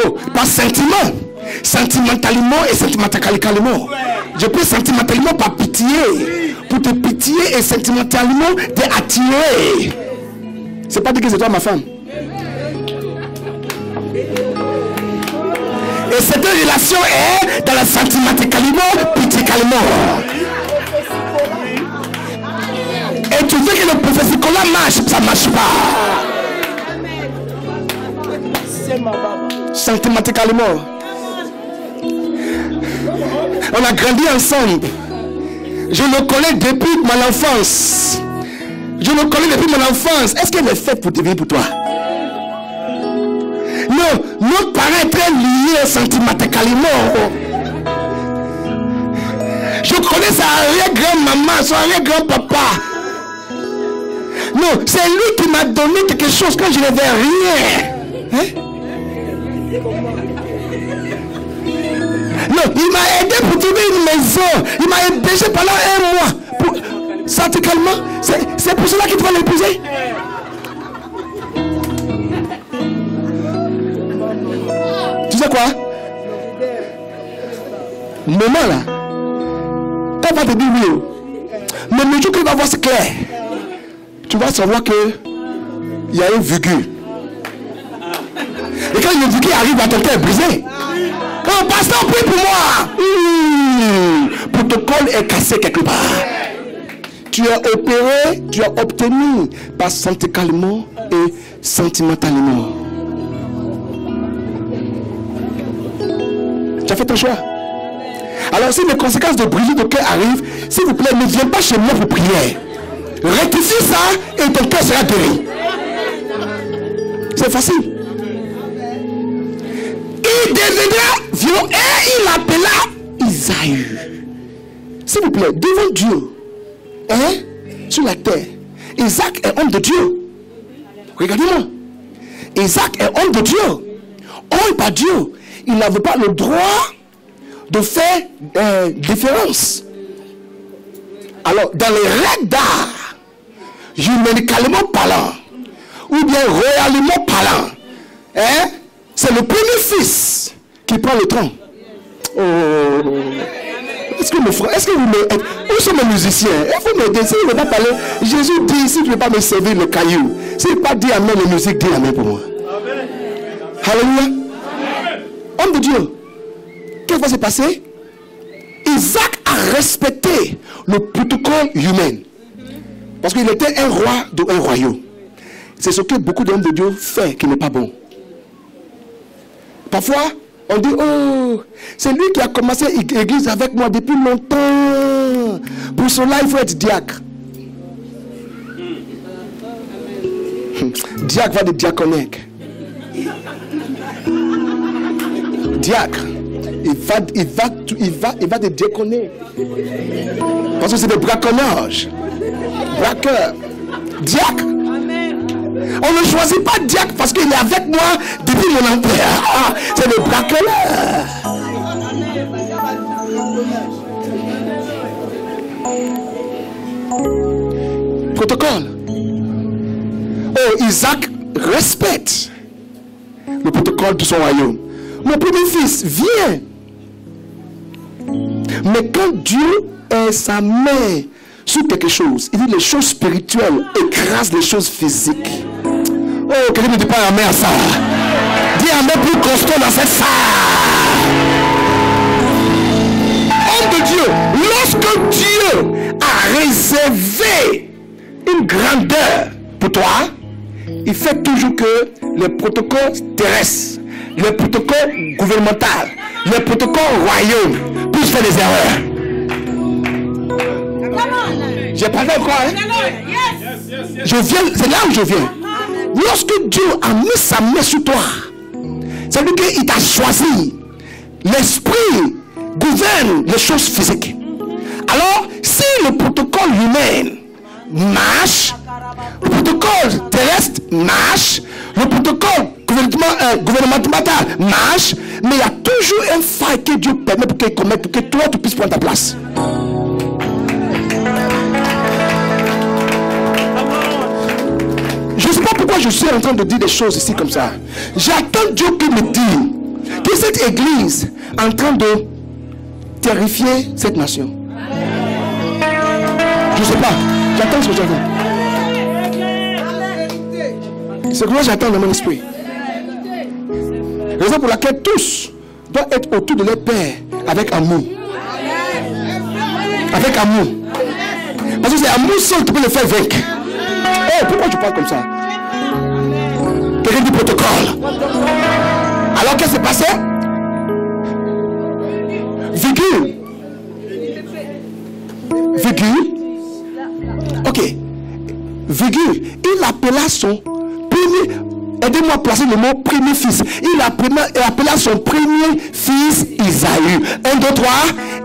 Oh, par sentiment. Sentimentalement et sentimentalement. Je peux sentimentalement par pitié. Pour te pitié et sentimentalement t'attirer. C'est pas dire que c'est toi ma femme. Et cette relation est dans la sentimentalement, piticalement. Et tu veux que le prophéticola marche, ça ne marche pas. Sentimentalement. On a grandi ensemble. Je le connais depuis mon enfance. Je le connais depuis mon enfance. Est-ce qu'elle est faite pour devenir pour toi? Non, nos parents sont très liés sentimentalement. Je connais sa arrière-grand-maman, son arrière-grand-papa. Non, c'est lui qui m'a donné quelque chose quand je n'avais rien. Hein? Non, il m'a aidé pour trouver une maison. Il m'a hébergé pendant 1 mois. Sentimentalement, c'est pour cela qu'il doit l'épouser. Tu sais quoi? Maman là, quand on va te dire oui, mais le jour qu'il va voir c'est clair, tu vas savoir que il y a une virgule. Et quand une virgule arrive, ton cœur est brisé. Oh, pasteur, prie pour moi. Protocole est cassé quelque part. Tu as opéré, tu as obtenu par sentimentalement et sentimentalement. Tu as fait ton choix. Alors si les conséquences de brisure de cœur arrivent, s'il vous plaît, ne viens pas chez moi pour prier. Rectifie ça et ton cœur sera guéri. C'est facile. Il deviendra vieux et il appela Isaïe. S'il vous plaît, devant Dieu, hein, sur la terre, Isaac est homme de Dieu. Regardez-moi. Isaac est homme de Dieu. Homme par Dieu. Il n'avait pas le droit de faire différence. Alors, dans les règles d'art, humanicalement parlant, ou bien royalement parlant, hein, c'est le premier fils qui prend le trône. Oh. Est-ce que vous me... Où sont mes musiciens? Il faut m'aider. Si je ne veux pas parler, Jésus dit, si tu ne veux pas me servir le caillou, si il ne veut pas dire amen, la musique dit amen pour moi. Amen. Alléluia. Homme de Dieu. Qu'est-ce qui va se passer? Isaac a respecté le protocole humain. Parce qu'il était un roi d'un royaume. C'est ce que beaucoup d'hommes de Dieu font qui n'est pas bon. Parfois, on dit, oh, c'est lui qui a commencé l'église avec moi depuis longtemps. Pour cela, il faut être diacre. Diacre va de diaconique. Diacre. Il va de diaconer. Parce que c'est des braconnages. Braqueur. Diacre. On ne choisit pas diacre parce qu'il est avec moi depuis mon enfer. Ah, c'est le braqueur. Protocole. Oh, Isaac respecte le protocole de son royaume. Mon premier fils, viens. Mais quand Dieu est sa main sur quelque chose, il dit les choses spirituelles écrasent les choses physiques. Oh, quelqu'un ne dit pas amen à ça. Dis amen plus constant dans cette salle. Homme de Dieu, lorsque Dieu a réservé une grandeur pour toi, il fait toujours que les protocoles terrestres, les protocoles gouvernementaux, les protocoles royaux puissent faire des erreurs. J'ai parlé encore, hein? Je viens, c'est là où je viens. Lorsque Dieu a mis sa main sur toi, c'est lui qu'il t'a choisi. L'esprit gouverne les choses physiques. Alors, si le protocole humain marche, le protocole terrestre marche, le protocole gouvernemental marche, mais il y a toujours un faille que Dieu permet pour qu'il commette, pour que toi tu puisses prendre ta place. Je ne sais pas pourquoi je suis en train de dire des choses ici comme ça. J'attends Dieu qui me dit que cette église est en train de terrifier cette nation. Je ne sais pas. J'attends ce que j'attends. C'est que moi j'attends dans mon esprit. Raison pour laquelle tous doivent être autour de leur père avec amour. Avec amour. Parce que c'est l'amour seul qui peut le faire vaincre. Hey, pourquoi tu parles comme ça? Quelqu'un du protocole. Alors qu'est-ce qui s'est passé? Virgule. Ok. Virgule. Il appela son premier. Aidez-moi à placer le mot premier fils. Il appela son premier fils Isaïe. 1, 2, 3.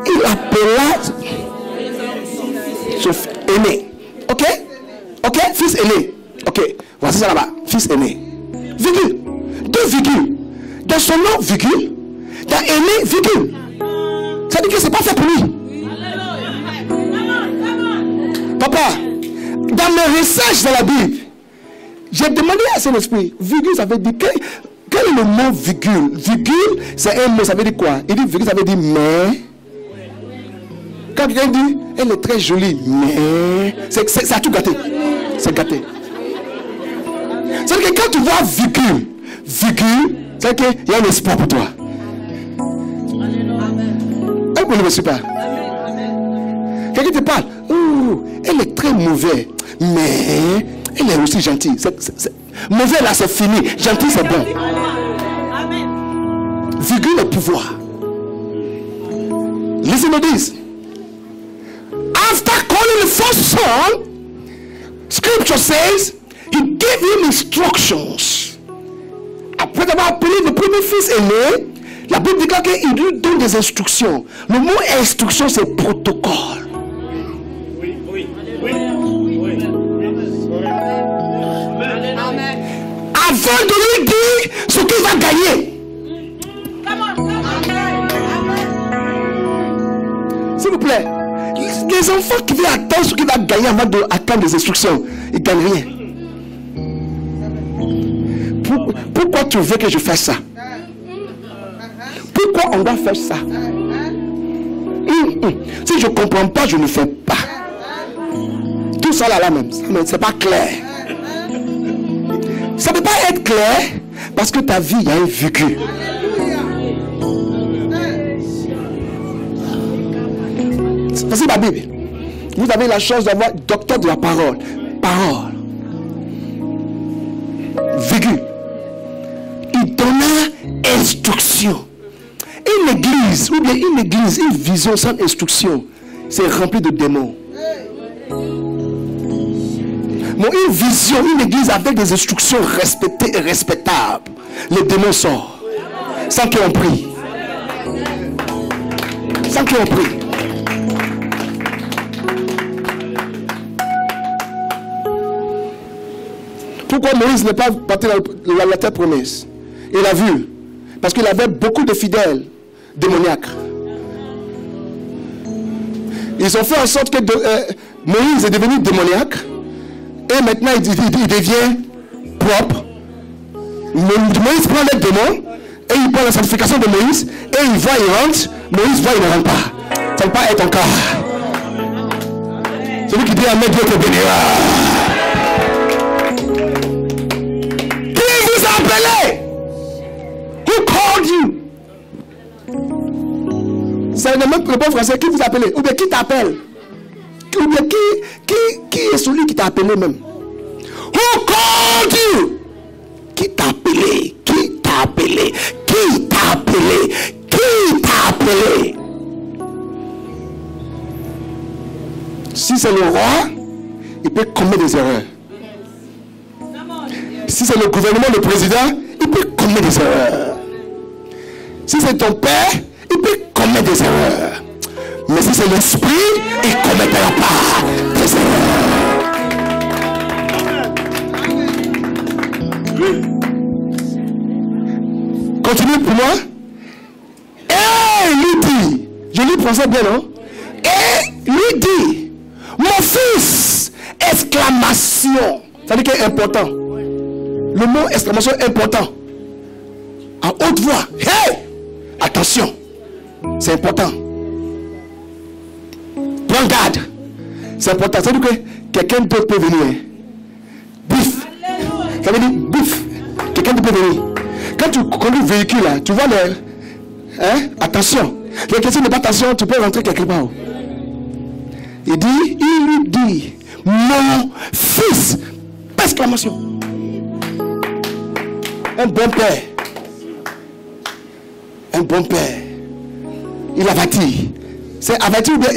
Il appela son aîné. Ok? Ok? Fils aîné. Ok. Voici ça là-bas. Fils aîné. Virgule. 2 virgules. Dans son nom, virgule. Dans aîné, virgule. Ça dit que c'est pas fait pour lui. Papa, dans mes recherches dans la Bible, j'ai demandé à Saint-Esprit, virgule, ça veut dire quel est le mot virgule? Virgule, c'est un mot, ça veut dire quoi? Il dit virgule, ça veut dire mais. Quand quelqu'un dit, elle est très jolie, mais. Ça a tout gâté. C'est gâté. C'est-à-dire que quand tu vois virgule, c'est qu'il y a un espoir pour toi. Est-ce que ne me suis pas? Quelqu'un te parle, elle est très mauvaise, mais elle est aussi gentille. Mauvais là, c'est fini. Gentil, c'est bon. Virgule le pouvoir. Listen to this. After calling the first son, scripture says he gave him instructions. Après avoir appelé le premier fils aîné, la Bible dit qu'il lui donne des instructions. Le mot instruction, c'est protocole. Avant de lui dire ce qu'il va gagner. S'il vous plaît, les enfants qui veulent attendre ce qu'il va gagner avant d'attendre des instructions, ils ne gagnent rien. Pourquoi tu veux que je fasse ça? Pourquoi on doit faire ça? Si je ne comprends pas, je ne fais pas. Tout ça là même, c'est pas clair. Ça ne peut pas être clair parce que ta vie, il y a un virgule. Voici la Bible. Vous avez la chance d'avoir docteur de la parole. Parole. Virgule. Il donna instruction. Une église, ou bien une vision sans instruction, c'est rempli de démons. Mais une vision, une église avec des instructions respectées et respectables, les démons sortent. Sans qu'ils ont pris. Sans qu'ils ont pris. Pourquoi Moïse n'est pas parti dans la terre promise? Il a vu. Parce qu'il avait beaucoup de fidèles démoniaques. Ils ont fait en sorte que Moïse est devenu démoniaque. Et maintenant il devient propre. Moïse prend les démons. Et il prend la sanctification de Moïse. Et il voit, il rentre. Moïse voit, il ne rentre pas. Ça ne peut pas être encore. Celui qui dit Amen, Dieu te bénira. Qui vous a appelé? Who called you? C'est le même bon français. Qui vous a appelé? Ou bien qui t'appelle? Ou bien qui est celui qui t'a appelé même? Who called you? Qui t'a appelé? Qui t'a appelé? Qui t'a appelé? Qui t'a appelé? Si c'est le roi, il peut commettre des erreurs. Si c'est le gouvernement, le président, il peut commettre des erreurs. Si c'est ton père, il peut commettre des erreurs. Mais si c'est l'esprit, il ne commettra pas des erreurs. Continue pour moi. Et lui dit, je lui pensais bien, non? Et lui dit, mon fils, exclamation. Ça veut dire qu'il est important. Le mot exclamation est important. En haute voix. Hey! Attention. C'est important. Prends garde. C'est important. Ça veut dire que quelqu'un d'autre peut venir. Bif. Ça veut dire bif. Quelqu'un d'autre peut venir. Quand tu conduis le véhicule là, tu vois Hein? Attention. La question n'est pas attention, tu peux rentrer quelque part. Il lui dit, mon fils. Exclamation. Un bon père. Un bon père. Il avertit. C'est averti ou bien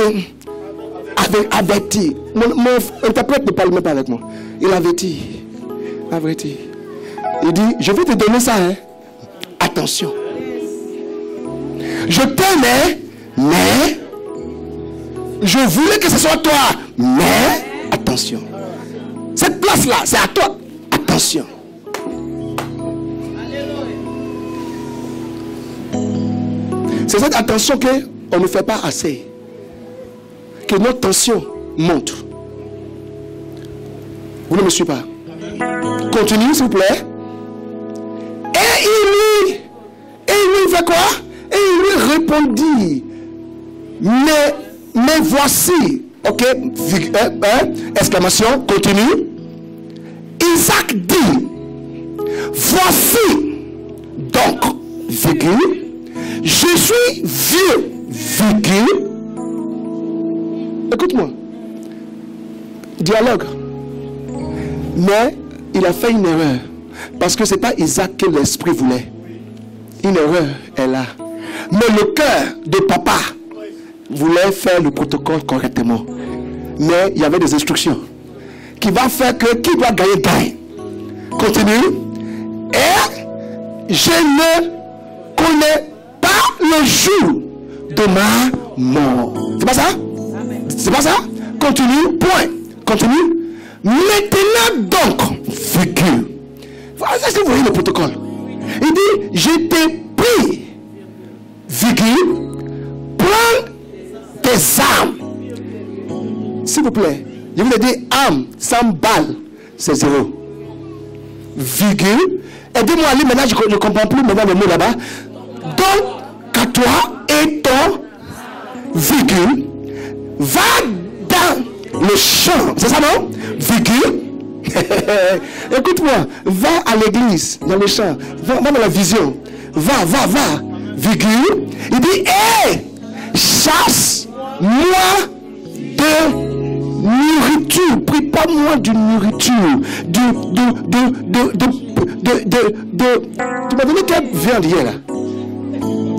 averti. Mon interprète ne parle même pas avec moi. Il avertit. Avertit. Il dit, je vais te donner ça. Hein. Attention. Je t'aimais, mais je voulais que ce soit toi. Mais attention. Cette place-là, c'est à toi. Attention. C'est cette attention qu'on ne fait pas assez. Que notre tension monte. Vous ne me suivez pas? Continue, s'il vous plaît. Et il lui fait quoi? Et il lui répondit, mais voici, ok, exclamation, continue. Isaac dit, voici donc, virgule, je suis vieux, virgule. Écoute-moi. Dialogue. Mais il a fait une erreur. Parce que ce n'est pas Isaac que l'esprit voulait. Une erreur est là. Mais le cœur de papa voulait faire le protocole correctement. Mais il y avait des instructions qui va faire que qui doit gagner, gagne. Continue. Et je ne connais pas le jour de ma mort. C'est pas ça? C'est pas ça? Continue. Point. Continue. Maintenant donc, virgule. Est-ce que vous voyez le protocole? Il dit, je t'ai pris, virgule, prends tes armes. S'il vous plaît, je vous ai dit armes, 100 balles, c'est 0. Virgule, aidez-moi à lire maintenant, je ne comprends plus maintenant le mot là-bas. Donc, qu'à toi et ton, virgule, va dans le champ, c'est ça non? Virgule. Écoute-moi, va à l'église, dans le champ, va dans la vision, va, virgule. Il dit, hé, chasse-moi de nourriture, prépare-moi de nourriture, tu m'as donné quelle viande hier là?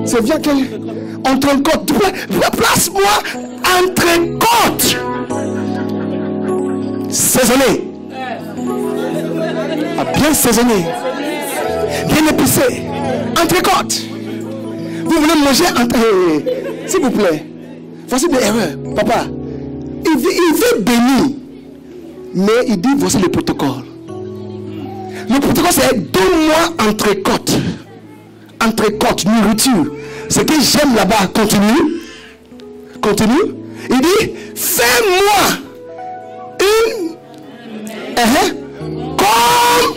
C'est viande quelle? Entrecôte, place-moi entrecôte, saisonné. Bien saisonné, bien épicé, entrecôte. Vous voulez manger s'il vous plaît. Voici des erreurs. Papa, il veut bénir, mais il dit voici le protocole. Le protocole c'est donne-moi entrecôte. Entrecôte, nourriture. Ce que j'aime là-bas, continue. Continue. Il dit fais-moi une comme,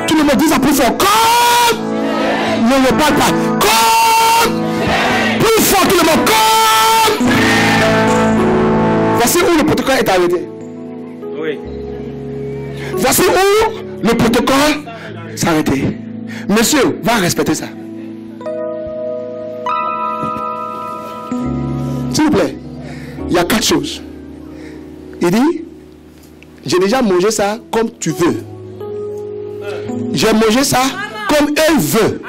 tu ne me dis pas plus fort, comme, ne me parle pas, comme, plus fort tout le monde, comme. Voici où le protocole est arrêté. Oui. Voici où le protocole s'est arrêté. Monsieur, va respecter ça. S'il vous plaît, il y a 4 choses. Il dit, j'ai déjà mangé ça comme tu veux. J'ai mangé ça comme eux veulent.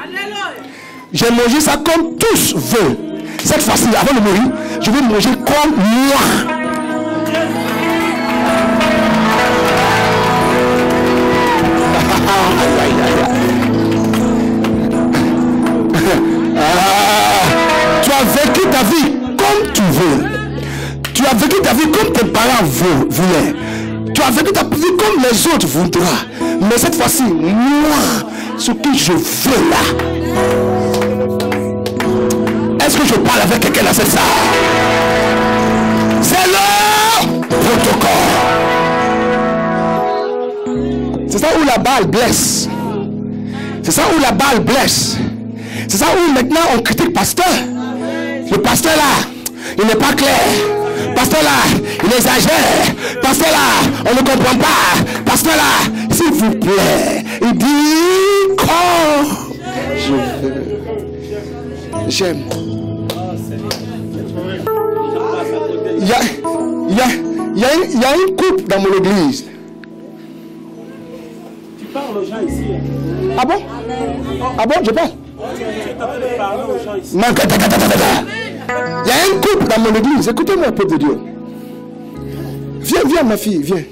J'ai mangé ça comme tous veulent. Cette fois-ci, avant de mourir, je vais manger comme moi. Tu as vécu ta vie comme tu veux. Tu as vécu ta vie comme tes parents voulaient. Tu as vécu ta vie comme les autres voudront. Mais cette fois-ci, moi, ce que je veux là. Est-ce que je parle avec quelqu'un là? C'est ça. C'est le protocole. C'est ça où la balle blesse. C'est ça où la balle blesse. C'est ça où maintenant on critique pasteur. Le pasteur là, il n'est pas clair. Pasteur là, il exagère. Pasteur là, on ne comprend pas. Pasteur là, s'il vous plaît, il dit quand J'aime. Il y a une couple dans mon église. Tu parles aux gens ici. Ah bon? Ah bon, je parle. Il y a un couple dans mon église. Écoutez-moi, peuple de Dieu. Viens, ma fille, viens.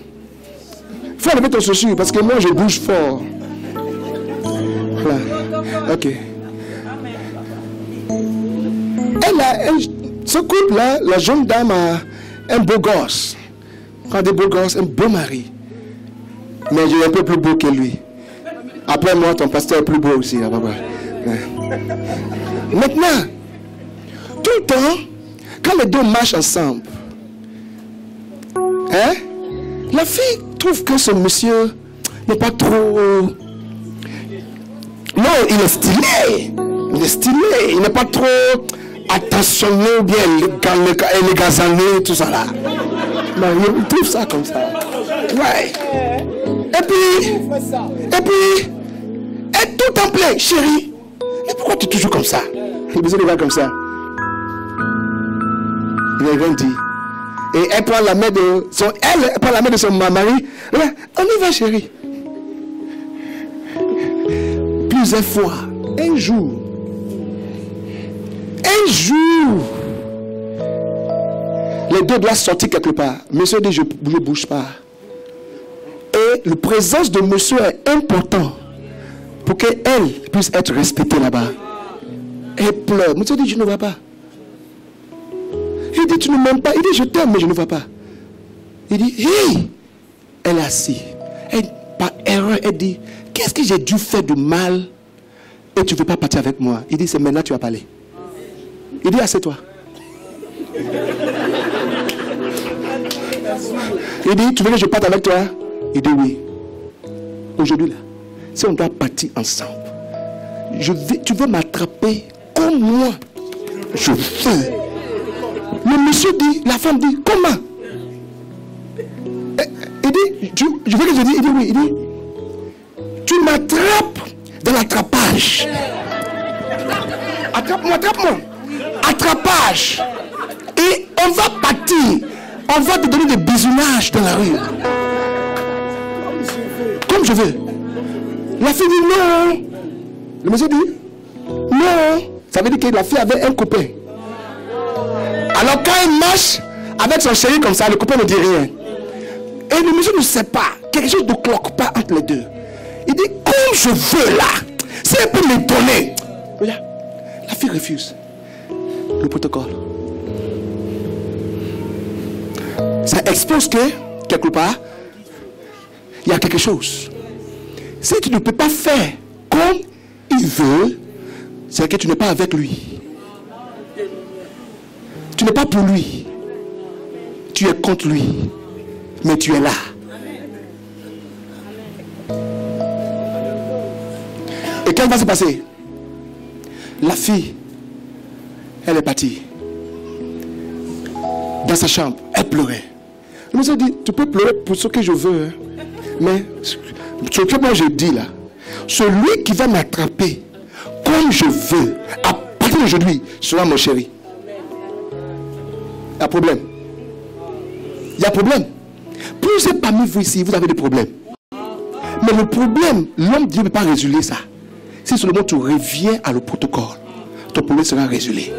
Faut enlever ton chaussure parce que moi je bouge fort. Voilà. Ok. Ce couple-là, la jeune dame a un beau gosse. Quand des beaux gosses, un beau mari. Mais je suis un peu plus beau que lui. Après moi, ton pasteur est plus beau aussi. Là, papa. Maintenant, tout le temps, quand les deux marchent ensemble, hein, la fille trouve que ce monsieur n'est pas trop... Non, il est stylé. Il est stylé. Il n'est pas trop attentionné ou bien élégazané, tout ça là. Non, il trouve ça comme ça. Ouais. Et puis, et tout en plein, chérie. Mais pourquoi tu es toujours comme ça? Il a besoin de gars comme ça. Il a rien dit. Et elle prend la main de son mari. On y va, chérie. Plusieurs fois. Un jour. Les deux doivent sortir quelque part. Monsieur dit, je ne bouge pas. Et la présence de monsieur est important pour qu'elle puisse être respectée là-bas. Elle pleure. Monsieur dit, je ne vois pas. Il dit, tu ne m'aimes pas. Il dit, je t'aime, mais je ne vois pas. Il dit, hey! Elle est assise. Par erreur, elle dit, qu'est-ce que j'ai dû faire de mal et tu ne veux pas partir avec moi? Il dit, c'est maintenant que tu vas parler. Il dit, assieds-toi. Il dit, tu veux que je parte avec toi? Il dit, oui. Aujourd'hui, là, si on doit partir ensemble, tu veux m'attraper comme moi. Je veux. Le monsieur dit, la femme dit, comment? Il dit, je veux que je dise, il dit oui. Il dit, tu m'attrapes dans l'attrapage. Attrape-moi. Attrapage. Et on va partir. On va te donner des bisounages dans la rue. Comme je veux. La fille dit non. Le monsieur dit non. Ça veut dire que la fille avait un copain. Alors quand elle marche avec son chéri comme ça, le copain ne dit rien. Et le monsieur ne sait pas. Quelque chose ne cloque pas entre les deux. Il dit, comme je veux là, si elle peut me donner. Regarde, la fille refuse. Le protocole. Ça expose que, quelque part, il y a quelque chose. Si tu ne peux pas faire comme il veut, c'est que tu n'es pas avec lui. Tu n'es pas pour lui. Tu es contre lui. Mais tu es là. Et qu'est-ce qui va se passer? La fille, elle est partie. Dans sa chambre, elle pleurait. Le monsieur dit, tu peux pleurer pour ce que je veux. Hein. Mais ce que moi je dis là, celui qui va m'attraper comme je veux, à partir d'aujourd'hui, sera mon chéri. Il y a problème. Il y a problème. Plusieurs parmi vous ici, vous avez des problèmes. Mais le problème, l'homme Dieu ne peut pas résoudre ça. Si seulement tu reviens à le protocole, ton problème sera résolu.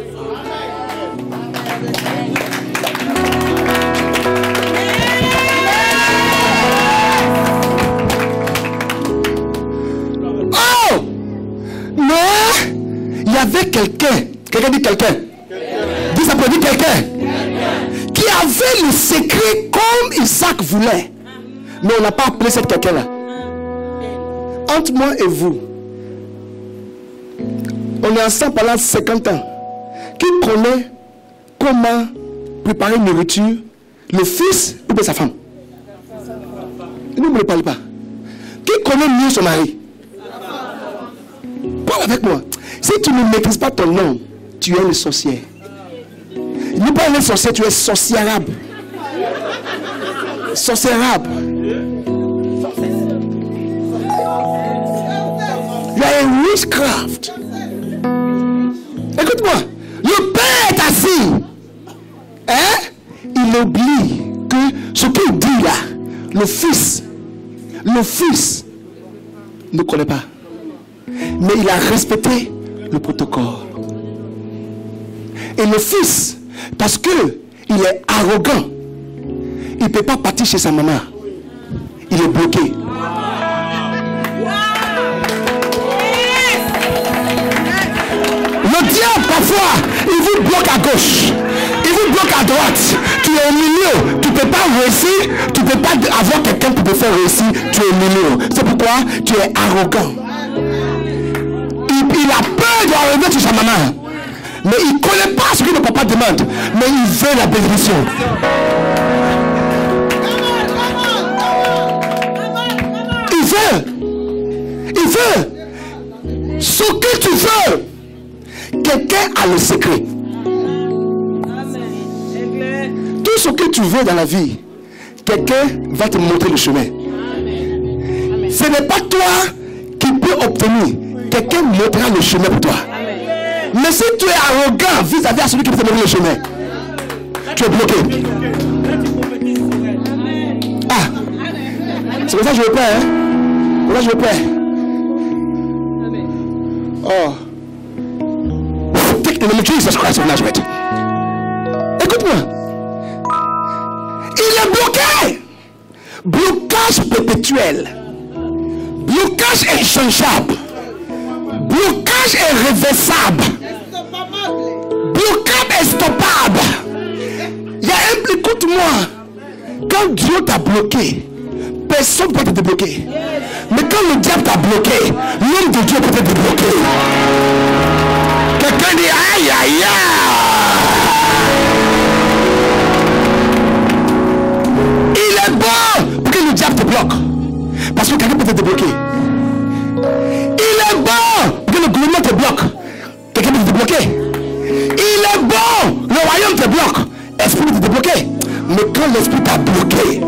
Oh! Mais il y avait quelqu'un. Quelqu'un dit quelqu'un. Dis ça pour dire quelqu'un. Qui avait le secret comme Isaac voulait. Mais on n'a pas appelé cette quelqu'un-là. Entre moi et vous, on est ensemble pendant 50 ans. Qui connaît comment préparer une nourriture? Le fils ou bien sa femme? Ne me parle pas. Qui connaît mieux son mari? Parle avec moi. Si tu ne maîtrises pas ton nom, tu es une sorcière. N'es pas une sorcière, tu es sorcière-arabe. Sorcière-arabe. You are a witchcraft. Écoute-moi. oublie que ce qu'il dit là, le fils ne connaît pas. Mais il a respecté le protocole. Et le fils, parce que il est arrogant, il ne peut pas partir chez sa maman. Il est bloqué. Le diable, parfois, il vous bloque à gauche, il vous bloque à droite. Tu es au milieu, tu ne peux pas réussir, tu ne peux pas avoir quelqu'un qui peut faire réussir, tu es au milieu. C'est pourquoi tu es arrogant. Il a peur d'arriver chez sa maman. Mais il ne connaît pas ce que le papa demande. Mais il veut la bénédiction. Il veut. Ce que tu veux. Quelqu'un a le secret. Tout ce que tu veux dans la vie, quelqu'un va te montrer le chemin. Ce n'est pas toi qui peux obtenir. Quelqu'un montrera le chemin pour toi. Mais si tu es arrogant vis-à-vis de celui qui peut te montrer le chemin, tu es bloqué. Ah, c'est pour ça que je veux pas, hein. C'est pour ça que je veux pas. Oh. Take the name of Jesus Christ of Nazareth. Écoute-moi. Il est bloqué. Blocage perpétuel. Blocage inchangeable. Blocage irréversible. Blocage instoppable. Écoute-moi. Quand Dieu t'a bloqué, personne ne peut te débloquer. Mais quand le diable t'a bloqué, l'homme de Dieu peut te débloquer. Quelqu'un dit aïe aïe aïe. Il est bon pour que le diable te bloque. Parce que quelqu'un peut te débloquer. Il est bon pour que le gouvernement te bloque. Quelqu'un peut te débloquer. Il est bon, le royaume te bloque. L'esprit peut te débloquer. Mais quand l'esprit t'a bloqué,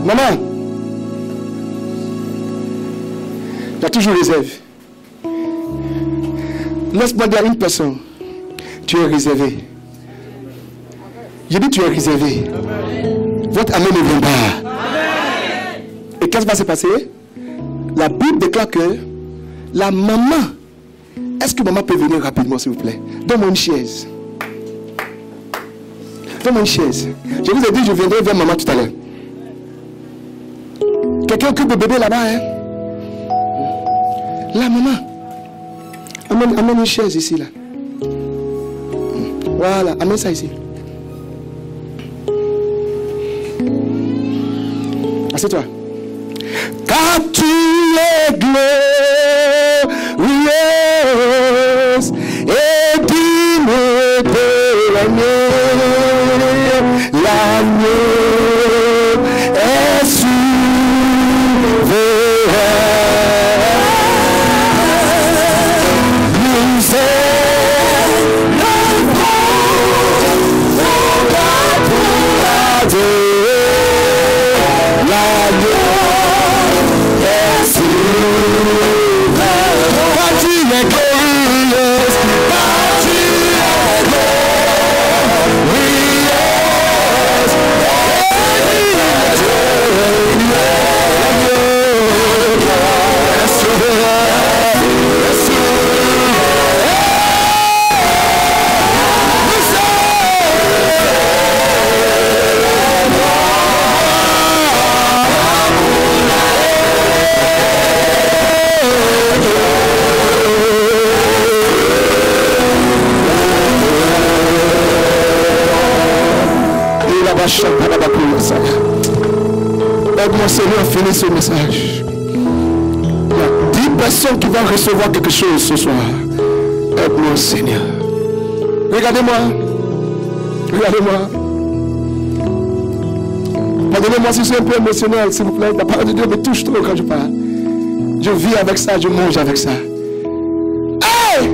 maman, il y a toujours réserve. Laisse-moi dire à une personne, tu es réservé. J'ai dit tu es réservé. Votre amen ne vient pas. Et qu'est-ce qui va se passer? La Bible déclare que la maman, est-ce que maman peut venir rapidement s'il vous plaît? Donne-moi une chaise. Donne-moi une chaise. Je vous ai dit je viendrai vers maman tout à l'heure. Quelqu'un occupe le bébé là-bas, hein? La maman. Amène une chaise ici, là. Voilà, amène ça ici. Assieds-toi. Car tu es glorieuse et digne de l'agneau est Aide-moi Seigneur à finir ce message. Il y a 10 personnes qui vont recevoir quelque chose ce soir. Aide-moi Seigneur. Regardez-moi. Regardez-moi. Pardonnez-moi si je suis un peu émotionnel, s'il vous plaît. La parole de Dieu me touche trop quand je parle. Je vis avec ça, je mange avec ça. Hey!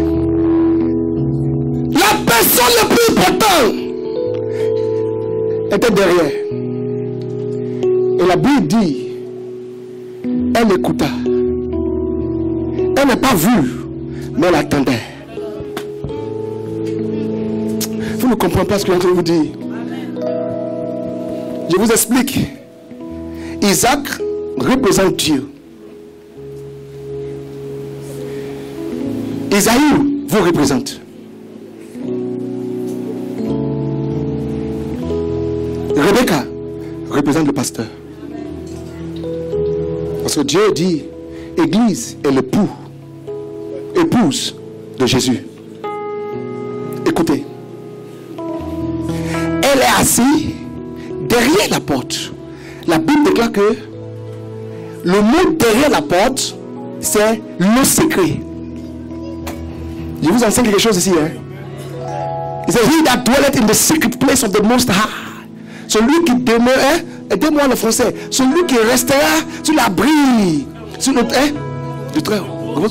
La personne la plus importante était derrière. Et la Bible dit, elle écouta. Elle n'est pas vue, mais elle attendait. Vous ne comprenez pas ce que je vous dis. Je vous explique. Isaac représente Dieu. Isaïe vous représente. Rebecca représente le pasteur. Parce que Dieu dit, Église est épouse de Jésus. Écoutez. Elle est assise derrière la porte. La Bible déclare que le mot derrière la porte, c'est le secret. Je vous enseigne quelque chose ici. Hein? Il dit, he that dwelleth in the secret place of the Most High. Celui qui demeure, aidez-moi le français, celui qui restera sur l'abri, sur le du très haut.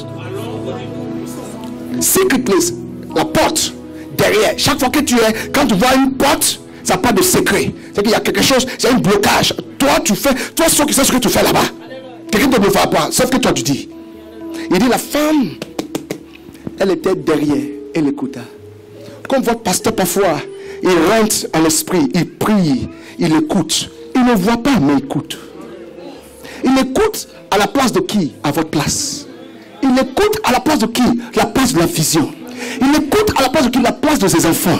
Secret place, la porte, derrière. Chaque fois que tu es, quand tu vois une porte, ça n'a pas de secret. C'est qu'il y a quelque chose, c'est un blocage. Toi, tu fais, toi, seul qui sais ce que tu fais là-bas. Quelqu'un ne te le fera pas, sauf que toi, tu dis. Il dit, la femme, elle était derrière, elle écouta. Comme votre pasteur parfois, il rentre en l'esprit, il prie, il écoute. Il ne voit pas, mais il écoute. Il écoute à la place de qui? À votre place. Il écoute à la place de qui? La place de la vision. Il écoute à la place de qui? La place de ses enfants.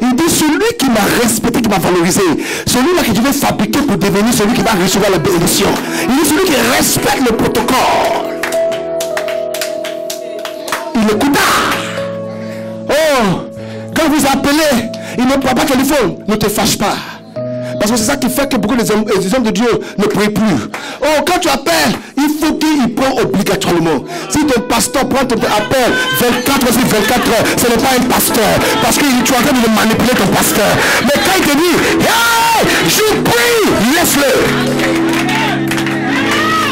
Il dit, celui qui m'a respecté, qui m'a valorisé, celui-là que je vais fabriquer pour devenir celui qui va recevoir la bénédiction. Il dit, celui qui respecte le protocole. Il écouta. Oh, quand vous appelez, il ne prend pas le téléphone. Ne te fâche pas. Parce que c'est ça qui fait que beaucoup des hommes de Dieu ne prient plus. Oh, quand tu appelles, il faut qu'il prenne obligatoirement. Si ton pasteur prend ton appel 24 heures sur 24 heures, ce n'est pas un pasteur. Parce que tu es en train de manipuler ton pasteur. Mais quand il te dit, hey, je prie, laisse-le.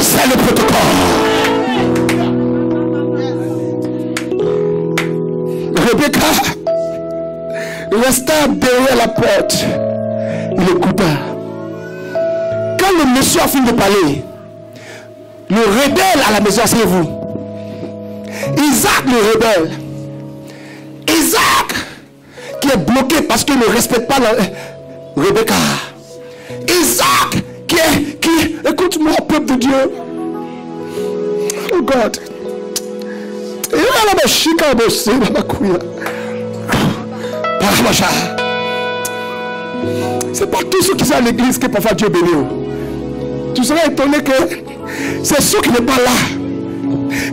C'est le protocole. Rebecca resta derrière la porte. Il écouta. Quand le monsieur a fini de parler, le rebelle à la maison, asseyez-vous. Isaac le rebelle. Isaac qui est bloqué parce qu'il ne respecte pas la Rebecca. Isaac qui écoute-moi, peuple de Dieu. Oh God. C'est pas tous ceux qui sont à l'église que parfois Dieu bénit. Tu serais étonné que c'est ceux qui n'est pas là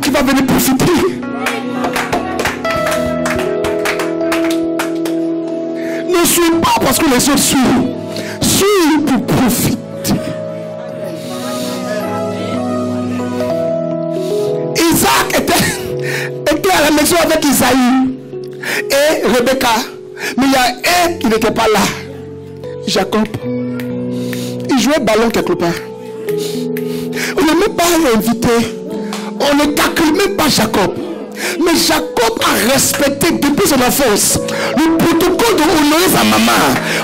qui va venir profiter. Ne suis pas parce que les autres suivent. Suis pour profiter. Isaac était à la maison avec Isaïe et Rebecca. Mais il y a un qui n'était pas là. Jacob. Il jouait ballon quelque part. On ne même pas invité. On ne calcule même pas Jacob. Mais Jacob a respecté depuis son enfance le protocole d'honorer sa maman,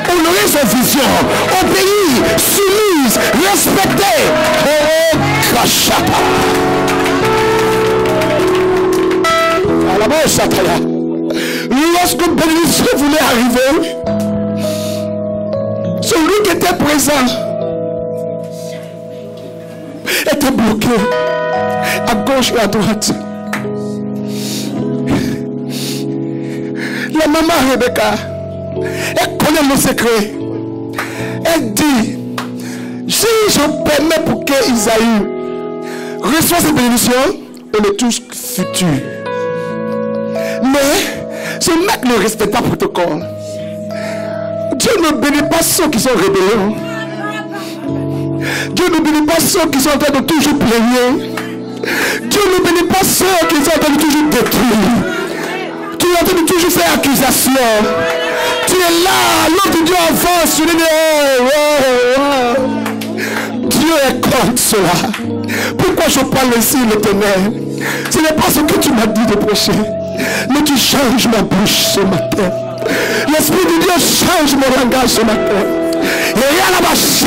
honorer sa vision, obéir, soumise, respecter. Oh, Krashata. À la mort, Sataya. Lorsque bénédiction voulait arriver, celui qui était présent était bloqué à gauche et à droite. La maman Rebecca, elle connaît le secret. Elle dit, si je permets pour que Isaïe reçoive cette bénédiction, on est tous futurs. Mais ce mec ne respecte pas le protocole. Dieu ne bénit pas ceux qui sont rébellions. Dieu ne bénit pas ceux qui sont en train de toujours plaigner. Dieu ne bénit pas ceux qui sont en train de toujours détruire. Tu es en train de toujours faire accusation. Tu es là, l'autre Dieu avance. Tu dis, oh. Dieu est contre cela. Pourquoi je parle ici, l'Éternel? Ce n'est pas ce que tu m'as dit de prêcher. Mais tu changes ma bouche ce matin. L'Esprit de Dieu change mon langage ce matin. Et rien là-bas, ce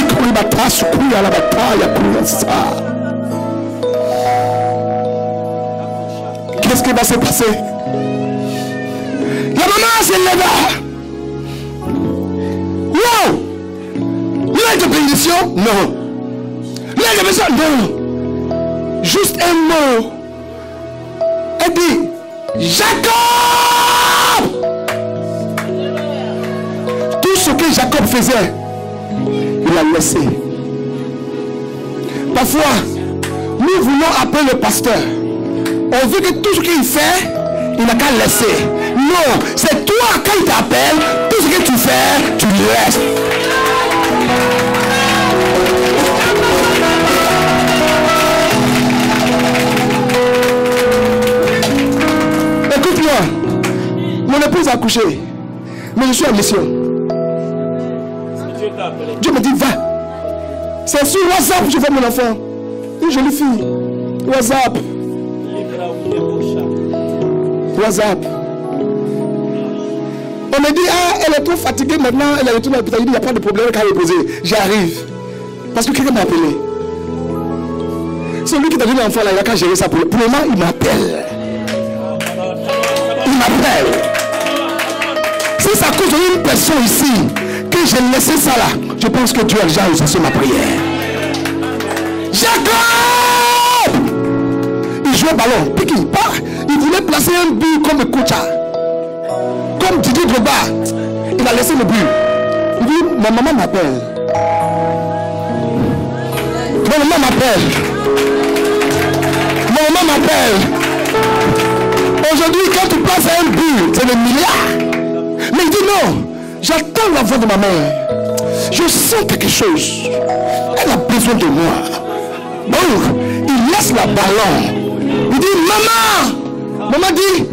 ce qui va se passer. La maman se leva. Wow! L'un de bénédiction? Non. L'un de bénédiction? Non. Juste un mot. Elle dit, Jacob! Tout ce que Jacob faisait, il a laissé. Parfois, nous voulons appeler le pasteur. On veut que tout ce qu'il fait, il n'a qu'à laisser. Non, c'est toi, quand il t'appelle, tout ce que tu fais, tu laisses. Écoute-moi, mon épouse a accouché, mais je suis en mission. Dieu me dit, va. C'est sur WhatsApp que je vois mon enfant. Une jolie fille. WhatsApp. WhatsApp. On me dit, ah, elle est trop fatiguée maintenant, elle est retournée à l'hôpital. Il n'y a pas de problème qu'à reposer. J'arrive. Parce que quelqu'un m'a appelé. C'est lui qui t'a donné l'enfant là, il a qu'à gérer ça. Pour le moment, il m'appelle. Il m'appelle. Si c'est à cause d'une personne ici que j'ai laissé ça là, je pense que Dieu a déjà exaucé ma prière. Jacob! Il jouait au ballon. Puis il part. Il voulait placer un but comme Koucha. Comme Didier Drogba. Il a laissé le but. Il dit, ma maman m'appelle. Ma maman m'appelle. Ma maman m'appelle. Aujourd'hui, quand tu places un but, c'est le milliard. Mais il dit non. J'attends la voix de ma mère. Je sens quelque chose. Elle a besoin de moi. Bon, il laisse le ballon. Il dit, maman. Maman dit,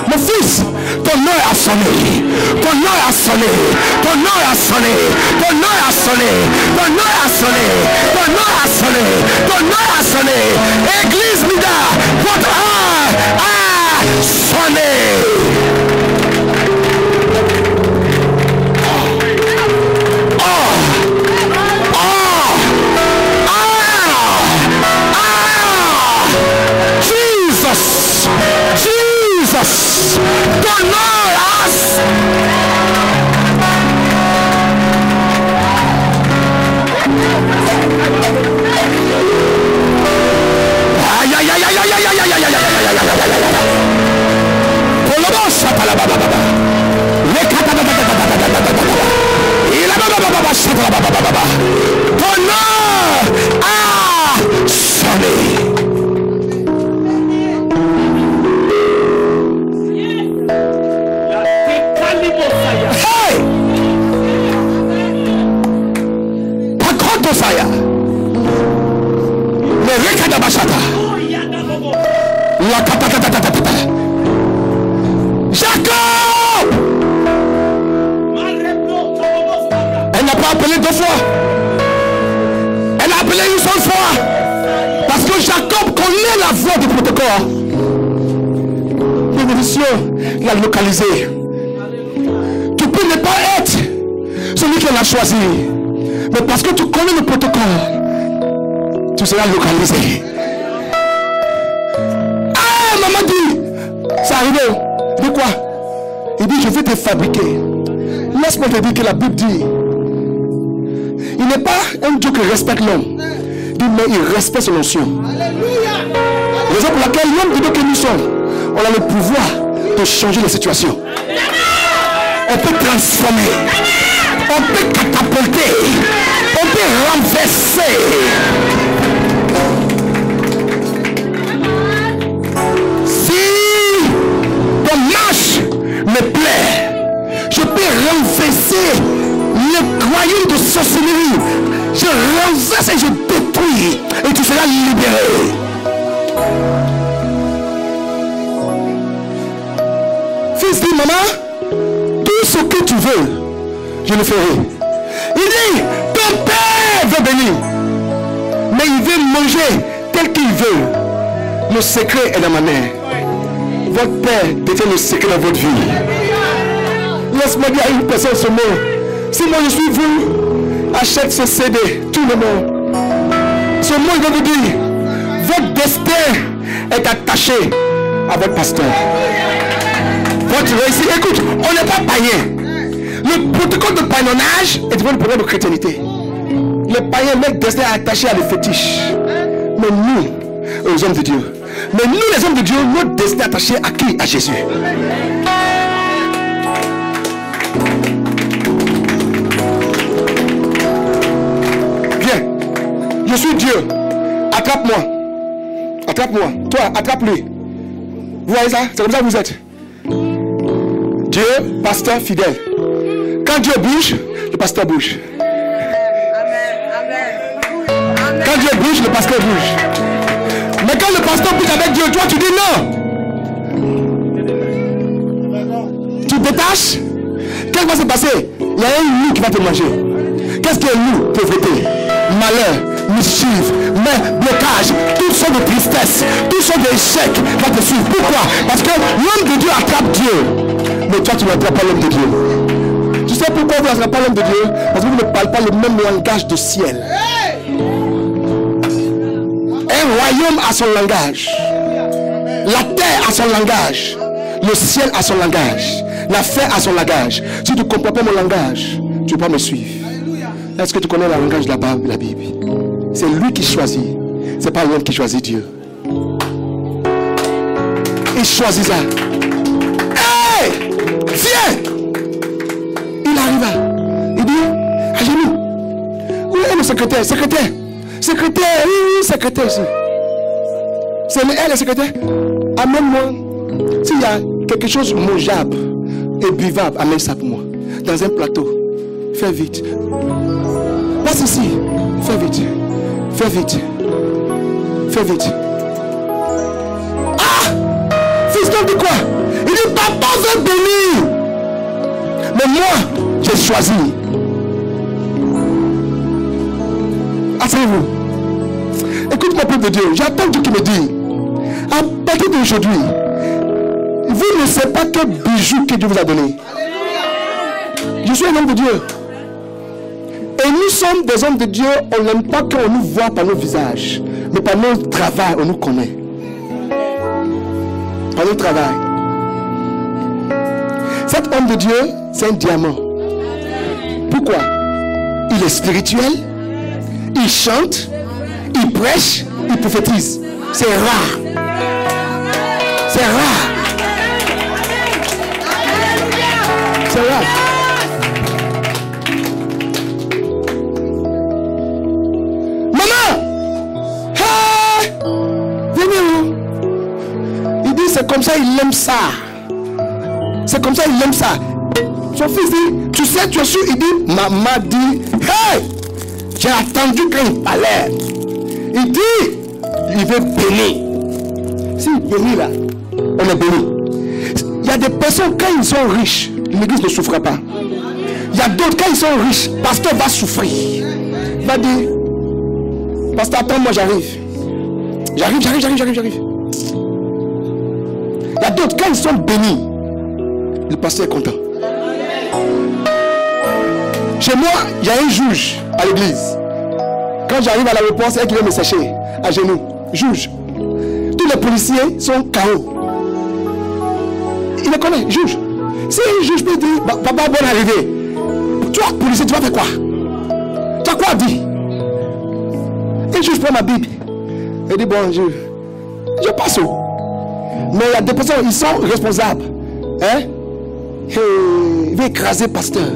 mon fils, ton heure a sonné. Ton heure a sonné. Ton heure a sonné. Ton heure a sonné. Ton heure a sonné. Ton heure a sonné. Ton heure a sonné. Église Mida, votre heure a sonné. Jesus, ton heure a sonné. Jacob! Elle n'a pas appelé deux fois. Elle a appelé une seule fois. Parce que Jacob connaît la voix du protocole. Bénédiction, il a localisé. Tu peux ne pas être celui qui l'a choisi. Mais parce que tu connais le protocole, tu seras localisé. Ah, maman dit, c'est arrivé. Il dit quoi? Il dit, je vais te fabriquer. Laisse-moi te dire que la Bible dit, il n'est pas un Dieu qui respecte l'homme. Mais il respecte son onction. Raison pour laquelle l'homme dit que nous sommes, on a le pouvoir de changer les situations. On peut transformer. On peut catapulter. On peut renverser. Si ton marche me plaît, je peux renverser le royaume de sorcellerie. Je renverse et je détruis. Et tu seras libéré. Fils dit, maman, tout ce que tu veux, je le ferai. Il dit, ton père veut bénir. Mais il veut manger tel qu'il veut. Le secret est dans ma main. Votre père détient le secret dans votre vie. Laisse-moi dire à une personne ce mot. Si moi je suis vous, achète ce CD, tout le monde. Ce mot il va vous dire, votre destin est attaché à votre pasteur. Votre réussite, écoute, on n'est pas païen. Le protocole de païennage est devenu le protocole de chrétienté. Les païens mettent destin attaché à des fétiches. Mais nous, aux hommes de Dieu, mais nous les hommes de Dieu, notre destin est attaché à qui? À Jésus. Viens, je suis Dieu. Attrape-moi. Attrape-moi. Toi, attrape-lui. Vous voyez ça? C'est comme ça que vous êtes. Dieu, pasteur fidèle. Quand Dieu bouge, le pasteur bouge. Quand Dieu bouge, le pasteur bouge. Mais quand le pasteur bouge avec Dieu, toi tu dis non. Tu détaches. Qu'est-ce qui va se passer? Il y a un loup qui va te manger. Qu'est-ce qui est loup? Pauvreté, malheur, mischief, blocage, toutes sortes de tristesse, toutes sortes d'échecs va te suivre. Pourquoi? Parce que l'homme de Dieu attrape Dieu. Mais toi tu n'attrapes pas l'homme de Dieu. Tu sais pourquoi vous n'attrapez pas l'homme de Dieu? Parce que vous ne parlez pas le même langage de ciel. Un royaume a son langage. La terre a son langage. Le ciel a son langage. La terre a son langage. Si tu ne comprends pas mon langage, tu ne peux pas me suivre. Est-ce que tu connais le langage de la Bible? C'est lui qui choisit. Ce n'est pas l'homme qui choisit Dieu. Il choisit ça. Hey! Viens! Il arriva. Il dit, à genoux. Où est le secrétaire? Secrétaire. Secrétaire, oui, secrétaire ici. C'est elle, le secrétaire. Amène-moi. S'il y a quelque chose de mangeable et buvable, amène ça pour moi. Dans un plateau. Fais vite. Passe ici. Fais vite. Fais vite. Fais vite. Ah! Fils d'homme dit quoi? Il dit, papa veut bénir. Mais moi, j'ai choisi. Asseyez-vous. Écoute-moi, peuple de Dieu. J'attends Dieu qui me dit. À partir d'aujourd'hui, vous ne savez pas quel bijou que Dieu vous a donné. Je suis un homme de Dieu. Et nous sommes des hommes de Dieu. On n'aime pas qu'on nous voit par nos visages. Mais par notre travail, on nous connaît. Par notre travail. Cet homme de Dieu, c'est un diamant. Pourquoi? Il est spirituel. Il chante, il prêche, il prophétise. C'est rare. C'est rare. C'est rare. Maman! Hey! Venez. Il dit c'est comme ça, il aime ça. C'est comme ça, il aime ça. Son fils dit, tu sais, tu es sûr? Il dit, maman dit, hey! J'ai attendu quand il parlait. Il dit, il veut bénir. Si il bénit là, on est béni. Il y a des personnes, quand ils sont riches, l'église ne souffre pas. Il y a d'autres, quand ils sont riches, le pasteur va souffrir. Il va dire, pasteur, attends, moi j'arrive. J'arrive. Il y a d'autres, quand ils sont bénis, le pasteur est content. Chez moi, il y a un juge à l'église. Quand j'arrive à l'aéroport, c'est elle qui vient me sécher à genoux. Juge. Tous les policiers sont KO. Il le connaît, juge. Si un juge peut dire, papa, bonne arrivée. Toi, policier, tu vas faire quoi? Tu as quoi dit? Un juge prend ma Bible. Il dit, bon, je passe où? Mais il y a des personnes, ils sont responsables. Hein? Et il va écraser le pasteur.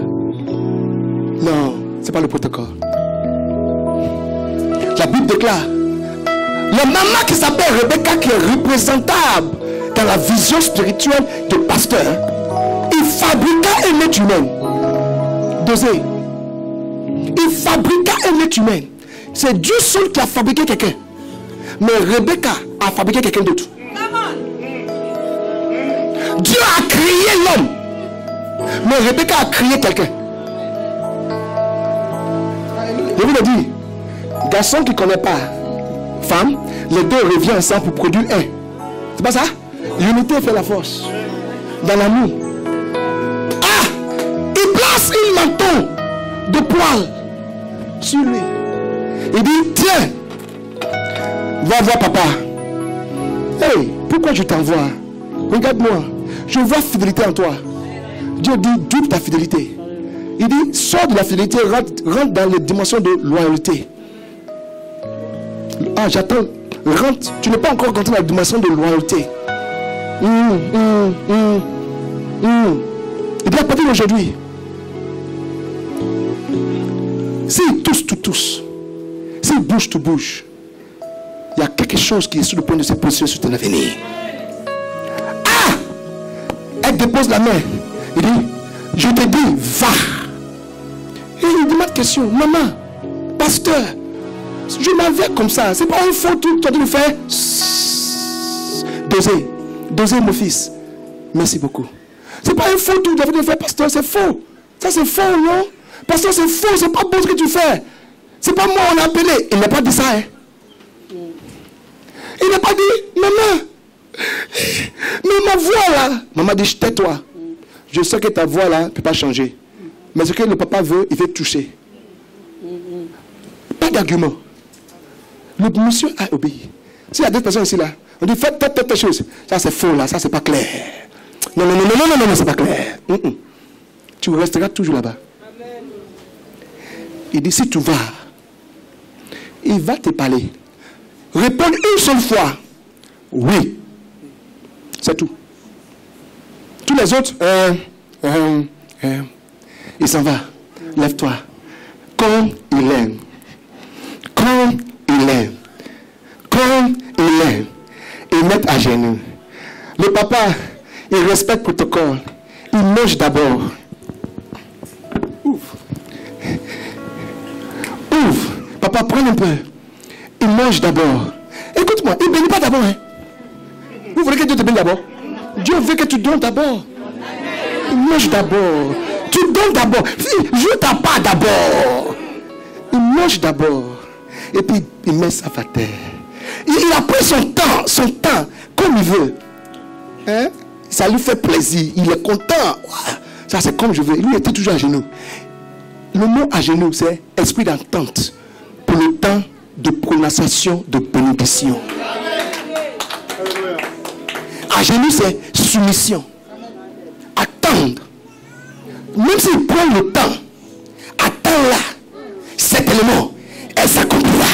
Non, ce n'est pas le protocole. La Bible déclare, la maman qui s'appelle Rebecca, qui est représentable dans la vision spirituelle du pasteur, il fabriqua un être humain. Dosé. Il fabriqua un être humain. C'est Dieu seul qui a fabriqué quelqu'un. Mais Rebecca a fabriqué quelqu'un d'autre. Dieu a créé l'homme. Mais Rebecca a créé quelqu'un. Je vous le dis, garçon qui ne connaît pas femme, les deux reviennent ensemble pour produire un. C'est pas ça? L'unité fait la force. Dans l'amour. Ah! Il place une menton de poil sur lui. Il dit, tiens, va voir papa. Hey, pourquoi je t'envoie? Regarde-moi, je vois fidélité en toi. Dieu dit, double ta fidélité. Il dit, sors de la fidélité, rentre dans les dimensions de loyauté. Ah, j'attends, rentre. Tu n'es pas encore rentré dans la dimension de loyauté. Il dit, à partir d'aujourd'hui, s'il tous, s'il bouge, tout bouge, il y a quelque chose qui est sur le point de se positionner sur ton avenir. Ah! Elle dépose la main. Il dit, je te dis, va. Et il demande question, maman, pasteur, je m'en vais comme ça. C'est pas un faux truc, tu as dû le faire. Doser mon fils. Merci beaucoup. C'est pas un faux truc, tu as dû le faire, pasteur, c'est faux. Ça c'est faux, non? Pasteur, c'est faux, c'est pas bon ce que tu fais. C'est pas moi, on l'a appelé. Il n'a pas dit ça, hein? Il n'a pas dit, maman, mais ma voix là. Maman dit, tais-toi. Je sais que ta voix là ne peut pas changer. Mais ce que le papa veut, il veut toucher. Pas d'argument. Le monsieur a obéi. S'il y a d'autres personnes ici là, on dit, faites telle chose. Ça c'est faux là, ça c'est pas clair. Non, c'est pas clair. Tu resteras toujours là-bas. Il dit, si tu vas, il va te parler. Réponds une seule fois. Oui. C'est tout. Tous les autres, il s'en va. Lève-toi. Comme il aime. Comme il aime. Comme il aime. Il met à genoux. Le papa, il respecte le protocole. Il mange d'abord. Ouvre. Papa, prends un peu. Il mange d'abord. Écoute-moi, il ne bénit pas d'abord. Hein? Vous voulez que Dieu te bénisse d'abord? Dieu veut que tu donnes d'abord. Il mange d'abord. Tu donnes d'abord. Je ta part d'abord. Il mange d'abord. Et puis il met ça à terre. Il a pris son temps, comme il veut. Hein? Ça lui fait plaisir. Il est content. Ça c'est comme je veux. Lui était toujours à genoux. Le mot à genoux, c'est esprit d'entente. Pour le temps de prononciation de bénédiction. À genoux, c'est soumission. Attendre. Même s'il prend le temps, attends là. Certainement, elle s'accomplira.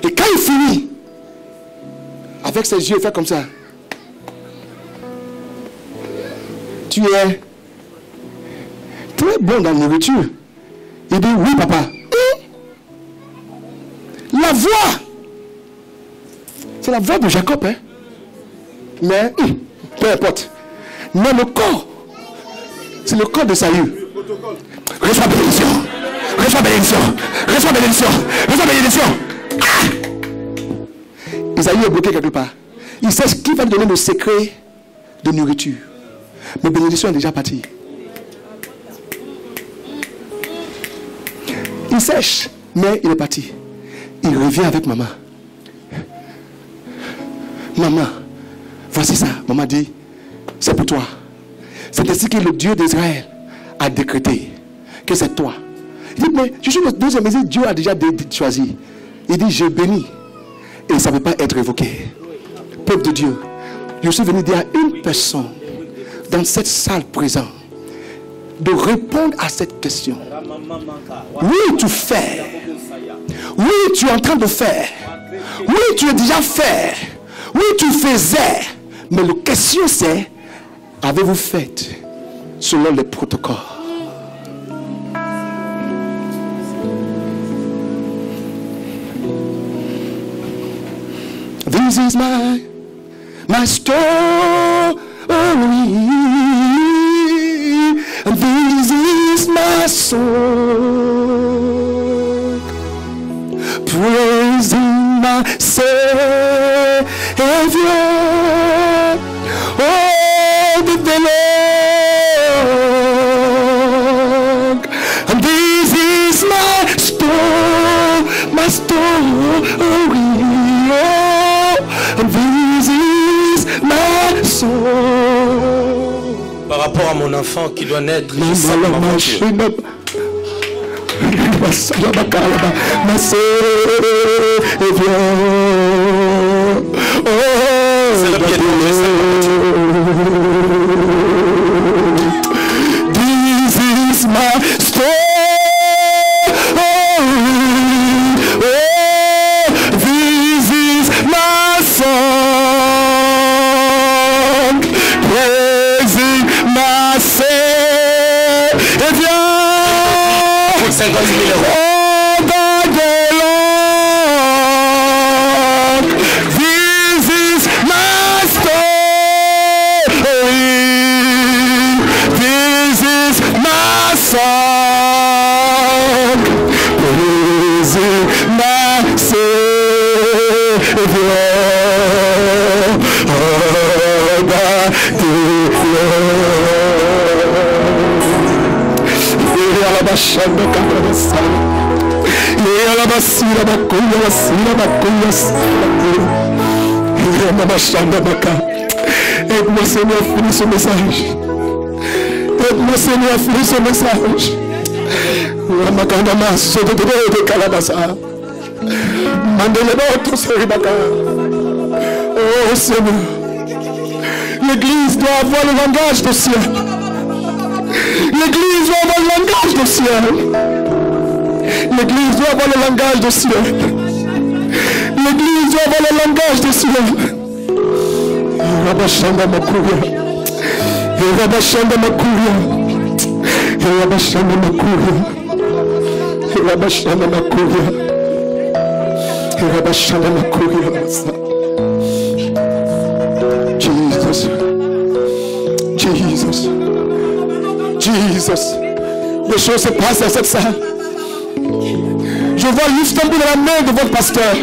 Et quand il finit, avec ses yeux, il fait comme ça. Tu es très bon dans la nourriture. Il dit, oui papa. La voix, c'est la voix de Jacob, hein? Mais, peu importe. Mais le corps, c'est le corps de Saül. Reçois bénédiction. Reçois bénédiction. Reçois bénédiction. Reçois bénédiction. Ah! Isaïe est bloqué quelque part. Il sait ce qui va lui donner le secret de nourriture. Mais bénédiction est déjà partie. Il sèche, mais il est parti. Il revient avec maman. Maman, voici ça. Maman dit, c'est pour toi. C'est ainsi que le Dieu d'Israël a décrété que c'est toi. Il dit, mais je suis le deuxième, mais Dieu a déjà choisi. Il dit, je bénis. Et ça ne peut pas être révoqué. Peuple de Dieu, je suis venu dire à une personne dans cette salle présente de répondre à cette question. Oui, tu fais. Oui, tu es en train de faire. Oui, tu es déjà fait. Oui, tu faisais. Mais la question c'est, avez-vous fait selon les protocoles? This is my story. And this is my song, praising my Savior all the day long. And this is my story, and this is my song. Par rapport à mon enfant qui doit naître, je sais ma voiture. Oh 50 000 euros. Oh God, the Lord, this is my story. This is my song. This is my Savior. Oh God, the aide-moi Seigneur à finir ce message. Aide-moi Seigneur à finir ce message. Oh Seigneur, l'Église doit avoir le langage du ciel. L'Église doit avoir le langage du ciel. L'Église doit avoir le langage du ciel. L'Église doit avoir le langage du ciel. Rabashanda Makuria. Rabashanda Makuria. Rabashanda Makuria. Rabashanda Makuria. Rabashanda Makuria. Jesus. Jesus. Jesus. Des choses se passent dans cette salle. Je vois l'Istanbul dans la main de votre pasteur.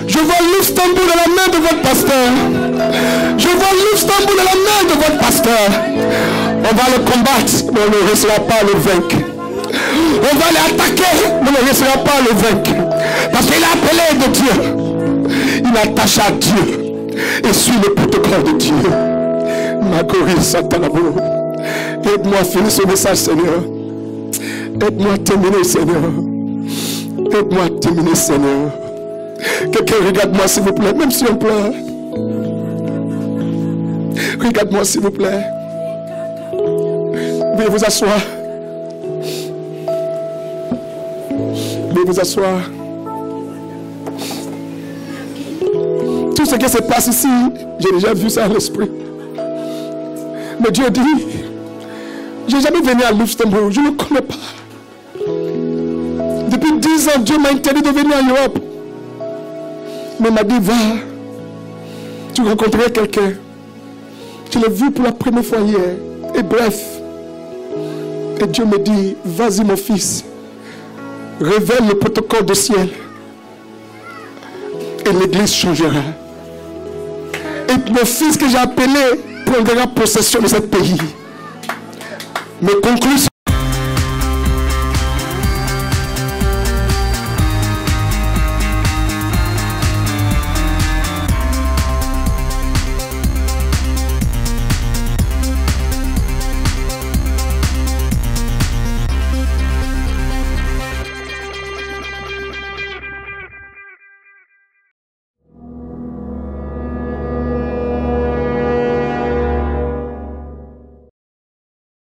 Je vois l'Istanbul dans la main de votre pasteur. Je vois l'Istanbul dans la main de votre pasteur. On va le combattre, mais on ne réussira pas à le vaincre. On va l'attaquer, mais on ne réussira pas à le vaincre. Parce qu'il a appelé de Dieu. Il attache à Dieu et suit le protocole de Dieu. Magori Satanabo. Aide-moi à finir ce message, Seigneur. Aide-moi à terminer, Seigneur. Aide-moi à terminer, Seigneur. Quelqu'un regarde-moi, s'il vous plaît, même si on pleure. Regarde-moi, s'il vous plaît. Veuillez vous asseoir. Veuillez vous asseoir. Tout ce qui se passe ici, j'ai déjà vu ça à l'esprit. Mais Dieu dit, je n'ai jamais venu à Luxembourg, je ne le connais pas. Depuis 10 ans, Dieu m'a interdit de venir en Europe. Mais il m'a dit, va, tu rencontreras quelqu'un. Je l'ai vu pour la première fois hier. Et bref, et Dieu me dit, vas-y mon fils, révèle le protocole du ciel. Et l'église changera. Et mon fils que j'ai appelé prendra possession de ce pays. Mes conclusions.